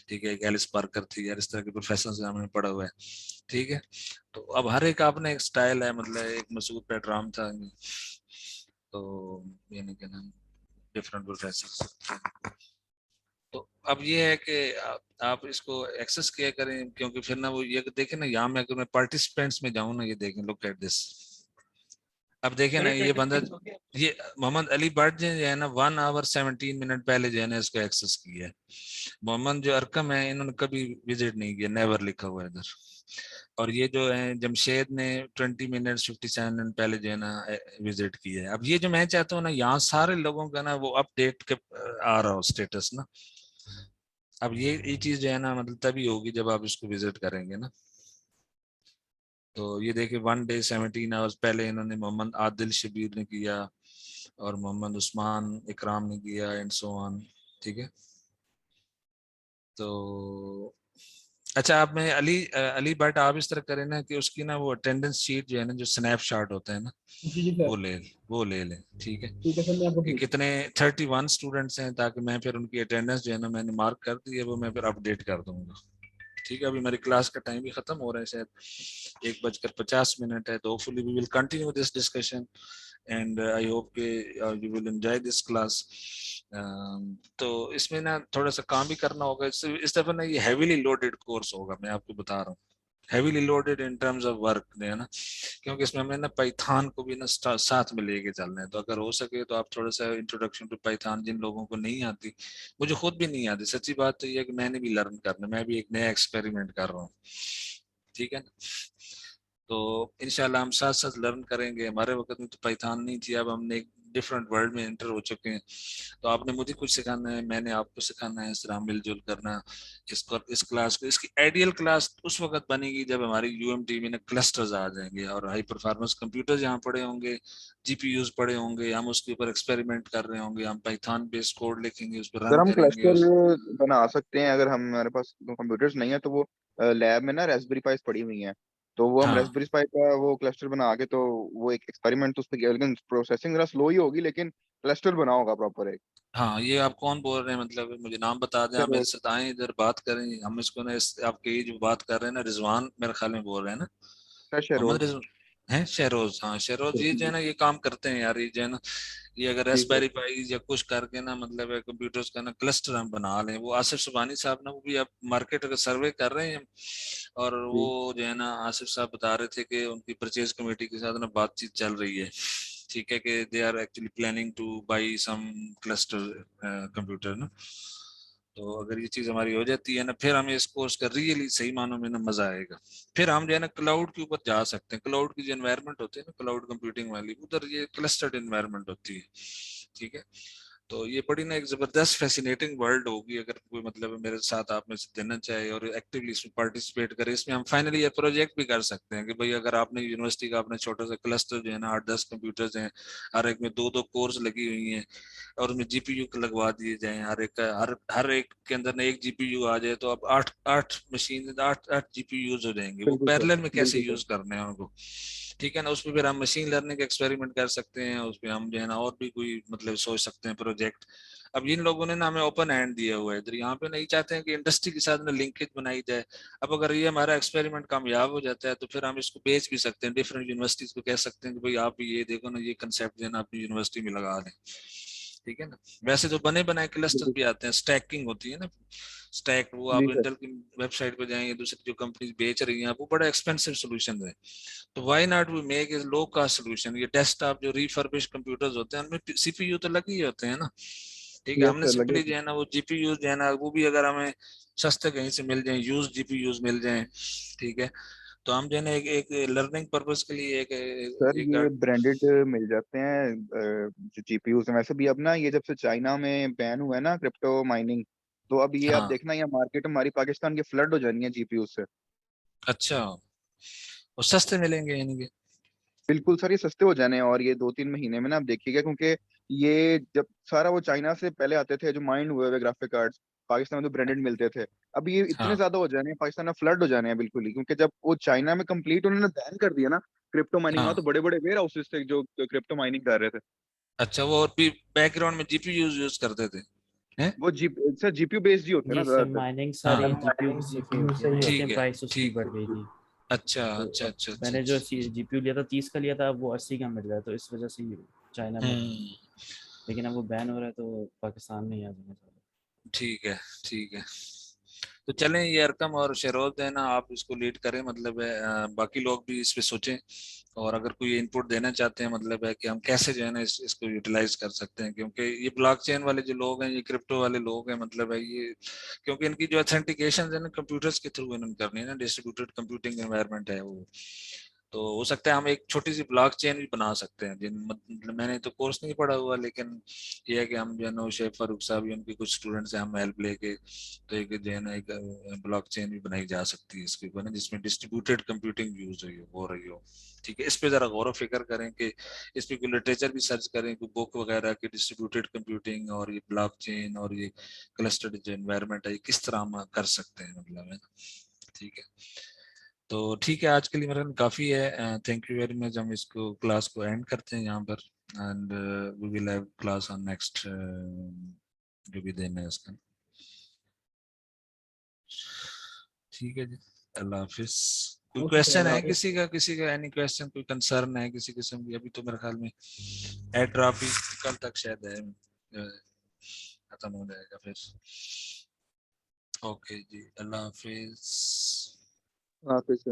ठीक है, एक एलिस पार्कर थी यार, इस तरह के प्रोफेसर से हमने पढ़ा हुआ है। ठीक है। तो अब हर एक अपने एक स्टाइल है, मतलब एक मसूद पेट्राम था, तो ये नहीं कहना डिफरेंट प्रोफेसर। तो अब ये है कि आप इसको एक्सेस किया करें, क्योंकि फिर ना वो ये देखें ना, यहाँ में अगर मैं पार्टिसिपेंट्स में जाऊँ ना, ये देखें, लुक एट दिस। अब देखें ना ये बंदा, ये मोहम्मद अली भट्ट जो है ना 1 hour 17 minute पहले जो है ना इसको एक्सेस किया है। मोहम्मद जो अरकम है इन्होंने कभी विजिट नहीं किया, नेवर लिखा हुआ है इधर। और ये जो है जमशेद ने 20 minutes 57 minutes पहले जो है ना विजिट किया है। अब ये जो मैं चाहता हूँ ना, यहाँ सारे लोगों का ना वो अपडेट के आ रहा हो स्टेटस ना। अब ये चीज जो है ना मतलब तभी होगी जब आप इसको विजिट करेंगे ना। तो ये देखिए 1 day 17 hours पहले इन्होंने मोहम्मद आदिल शबीर ने किया और मोहम्मद उस्मान इकराम ने किया एंड सो ऑन। ठीक है। तो अच्छा, आप में अली भट्ट आप इस तरह करें ना कि उसकी ना वो अटेंडेंस शीट जो है ना, जो स्नैपशॉट होता है ना, जी जी सर। वो ले लें। ठीक है। ठीक है सर, मैं आपको कि भेज। कितने 31 स्टूडेंट्स हैं, ताकि मैं फिर उनकी अटेंडेंस जो है ना मैंने मार्क कर दी है, वो मैं फिर अपडेट कर दूंगा। ठीक है। अभी मेरी क्लास का टाइम भी खत्म हो रहा है, शायद 1:50 है, तो hopefully we will continue this discussion and I hope you will enjoy this class. तो इसमें ना थोड़ा सा काम भी करना होगा। इस दफा ना ये हैवीली लोडेड कोर्स होगा, मैं आपको बता रहा हूँ, heavily loaded in terms of work है ना, क्योंकि इसमें हमें ना पाइथन को भी ना साथ में लेके चलना है। तो अगर हो सके तो आप थोड़ा सा इंट्रोडक्शन टू पाइथन, जिन लोगों को नहीं आती, मुझे खुद भी नहीं आती, सच्ची बात तो ये है कि मैंने भी लर्न करना, मैं भी एक नया एक्सपेरिमेंट कर रहा हूँ। ठीक है ना। तो इंशाल्लाह हम साथ साथ लर्न करेंगे। हमारे वक्त में तो पाइथन नहीं थी, अब हमने एक डिफरेंट वर्ल्ड में एंटर हो चुके हैं। तो आपने मुझे कुछ सिखाना है, मैंने आपको सिखाना है, इस तरह मिलजुल करना। इसको इस क्लास को, इसकी आइडियल क्लास उस वक्त बनेगी जब हमारी यूएमटी में ना क्लस्टर्स आ जाएंगे और हाई परफॉर्मेंस कंप्यूटर यहाँ पड़े होंगे, जीपीयूज पड़े होंगे, हम उसके ऊपर एक्सपेरिमेंट कर रहे होंगे, हम पाइथन बेस्ड कोड लिखेंगे, उस पर सर रन हम करेंगे क्लस्टर उस। बना सकते हैं अगर हमारे पास कंप्यूटर्स नहीं है तो वो लैब में ना रेस्पबेरी पाइस पड़ी हुई हैं, तो वो हम हाँ रेस्पबेरी पाई का वो क्लस्टर बना के, तो वो एक एक्सपेरिमेंट उस पर किया, लेकिन प्रोसेसिंग जरा स्लो ही होगी, लेकिन क्लस्टर बना होगा प्रॉपर एक। हाँ, ये आप कौन बोल रहे हैं, मतलब मुझे नाम बता दें, आप सर मेरे साथ आए इधर बात करें। हम इसको ना आपके ये जो बात कर रहे हैं ना, रिजवान मेरे ख्याल में बोल रहे हैं ना, सर मोहम्मद शहरोज। रिजवान है, शहरोज। हाँ शहरोज, ये जो है ना ये काम करते हैं यार, ये जो है ना, ये अगर जी सर। रास्पबेरी पाई या कुछ करके ना, मतलब कंप्यूटर्स का ना क्लस्टर हम बना लें। वो आसिफ सुबानी साहब ना, वो भी अब मार्केट का सर्वे कर रहे हैं, और वो जी जो है ना आसिफ साहब बता रहे थे कि उनकी परचेज कमेटी के साथ ना बातचीत चल रही है। ठीक है, कि they are actually planning to buy some cluster computer ना। तो अगर ये चीज हमारी हो जाती है ना, फिर हमें इस कोर्स का रियली सही मानों में ना मजा आएगा। फिर हम जो है ना क्लाउड के ऊपर जा सकते हैं। क्लाउड की जो एनवायरनमेंट होती है ना, क्लाउड कंप्यूटिंग वाली, उधर ये क्लस्टर्ड एनवायरनमेंट होती है, ठीक है। तो ये बड़ी ना एक जबरदस्त फैसिनेटिंग वर्ल्ड होगी अगर कोई मतलब मेरे साथ आप में से देना चाहे और एक्टिवली इसमें पार्टिसिपेट करे। इसमें हम फाइनली ये प्रोजेक्ट भी कर सकते हैं कि भाई अगर आपने यूनिवर्सिटी का अपने छोटा सा क्लस्टर जो है ना 8-10 कंप्यूटर्स हैं, हर एक में 2-2 कोर्स लगी हुई हैं, और उनमें जीपीयू लगवा दिए जाए, हर एक के अंदर ना एक जीपीयू आ जाए, तो अब 8 मशीन 8 जीपीयू हो जाएंगे। वो बिल्कुल सर, पैरेलल में कैसे बिल्कुल यूज करने हैं उनको, ठीक है ना। उसमें फिर हम मशीन लर्निंग एक्सपेरिमेंट कर सकते हैं, उसमें हम जो है ना और भी कोई मतलब सोच सकते हैं प्रोजेक्ट। अब इन लोगों ने ना हमें ओपन हैंड दिया हुआ है इधर, यहाँ पे नहीं चाहते हैं कि इंडस्ट्री के साथ ना लिंकेज बनाई जाए। अब अगर ये हमारा एक्सपेरिमेंट कामयाब हो जाता है तो फिर हम इसको बेच भी सकते हैं, डिफरेंट यूनिवर्सिटीज को कह सकते हैं कि भाई आप ये देखो ना, ये कंसेप्ट जो है ना अपनी यूनिवर्सिटी में लगा लें, ठीक है ना। वैसे जो बने बनाए क्लस्टर बिल्कुल भी आते हैं, स्टैकिंग होती है ना, स्टैक, वो आप जी सर। इंटेल की वेबसाइट पे जाएंगे, दूसरी जो कंपनीज बेच रही हैं वो बड़ा एक्सपेंसिव सोल्यूशन है। तो why not we make a low cost solution. ये डेस्कटॉप जो रिफर्बिश्ड कंप्यूटर्स होते हैं उनमें सीपीयू तो लगे ही होते हैं ना, ठीक है। यस हमने सर, लगे। सिंपली जो है ना वो जीपीयू जो है ना वो भी अगर हमें सस्ते कहीं से मिल जाए, यूज जीपीयूज मिल जाए, ठीक है, तो हम जो है ना एक लर्निंग पर्पस के लिए सर एक ये ब्रांडेड मिल जाते हैं जो जीपीयूज हैं। वैसे भी अब ना ये जब से चाइना में बैन हुआ है ना क्रिप्टो माइनिंग, तो अब ये आप हाँ देखना ये मार्केट हमारी पाकिस्तान की फ्लड हो जानी है जीपीयू से। अच्छा, और सस्ते मिलेंगे यानी कि। बिल्कुल सर, ये सस्ते हो जाने हैं और ये 2-3 महीने में ना आप देखिएगा, क्योंकि ये जब सारा वो चाइना से पहले आते थे जो माइंड हुए हुए ग्राफिक कार्ड्स, पाकिस्तान में तो ब्रांडेड मिलते थे। अब ये इतने हाँ ज्यादा हो जाने हैं, पाकिस्तान में फ्लड हो जाने हैं बिल्कुल ही, क्योंकि जब वो चाइना में कंप्लीट उन्होंने बैन कर दिया ना क्रिप्टो माइनिंग, वहां हाँ, तो बड़े बड़े वेयर हाउसेस थे जो क्रिप्टो माइनिंग कर रहे थे। अच्छा वो और भी बैकग्राउंड में जीपीयू यूज करते थे हैं। वो जी सर, जीपीयू बेस्ड ही होते हैं जी ना सर, ज्यादातर। माइनिंग हाँ सारी जीपीयू से ही होती है ना, इसलिए ठीक है, प्राइस उसकी ठीक, बढ़ गई थी। अच्छा तो अच्छा अब अच्छा अच्छा मैंने जो अच्छा। जीपीयू लिया था 30 का लिया था, अब वो 80 का मिल रहा है, तो इस वजह से ही चाइना में। हम्म, लेकिन अब वो बैन हो रहा है तो पाकिस्तान में ही आ जाना चाहिए। ठीक है ठीक है। तो चलें, ये अरकम और शेरोज है ना, आप इसको लीड करें, मतलब है बाकी लोग भी इस पे सोचें, और अगर कोई इनपुट देना चाहते हैं मतलब है कि हम कैसे जो है ना इसको यूटिलाइज कर सकते हैं, क्योंकि ये ब्लॉकचेन वाले जो लोग हैं, ये क्रिप्टो वाले लोग हैं, मतलब है ये, क्योंकि इनकी जो ऑथेंटिकेशन है ना कंप्यूटर्स के थ्रू इन्होंने करनी है ना, डिस्ट्रीब्यूटेड कंप्यूटिंग एनवायरनमेंट है वो। तो हो सकता है हम एक छोटी सी ब्लॉक चेन भी बना सकते हैं, जिन मतलब मैंने तो कोर्स नहीं पढ़ा हुआ, लेकिन ये है कि हम जो है ना शेख फारूक साहब या उनके कुछ स्टूडेंट्स से हम हेल्प लेके, तो एक जो है ना एक ब्लॉक चेन भी बनाई जा सकती है इसके ऊपर ना, जिसमें डिस्ट्रीब्यूटेड कंप्यूटिंग यूज हो रही हो, ठीक है। इस पे जरा गौर फिक्र करें कि इस पे कोई लिटरेचर भी सर्च करें, कोई बुक वगैरह की डिस्ट्रीब्यूटेड कंप्यूटिंग और ये ब्लॉक चेन और ये क्लस्टर्ड जो एनवायरनमेंट है, ये किस तरह हम कर सकते हैं, मतलब है ना, ठीक है। तो ठीक है, आज के लिए मेरा काफ़ी है। Thank you very much. हम इसको क्लास को एंड करते हैं यहाँ पर, and we will have class on next जो भी दिन है उसका, ठीक है जी। अल्लाह हाफिज। कोई ओके सर, क्वेश्चन अल्लाह है हाफिज। किसी का एनी क्वेश्चन, कोई कंसर्न है किसी किस्म की? अभी तो मेरे ख्याल में एड ड्रॉप ही कल तक शायद है, खत्म हो जाएगा फिर। ओके जी, अल्लाह हाफिज। हाँ, फिर से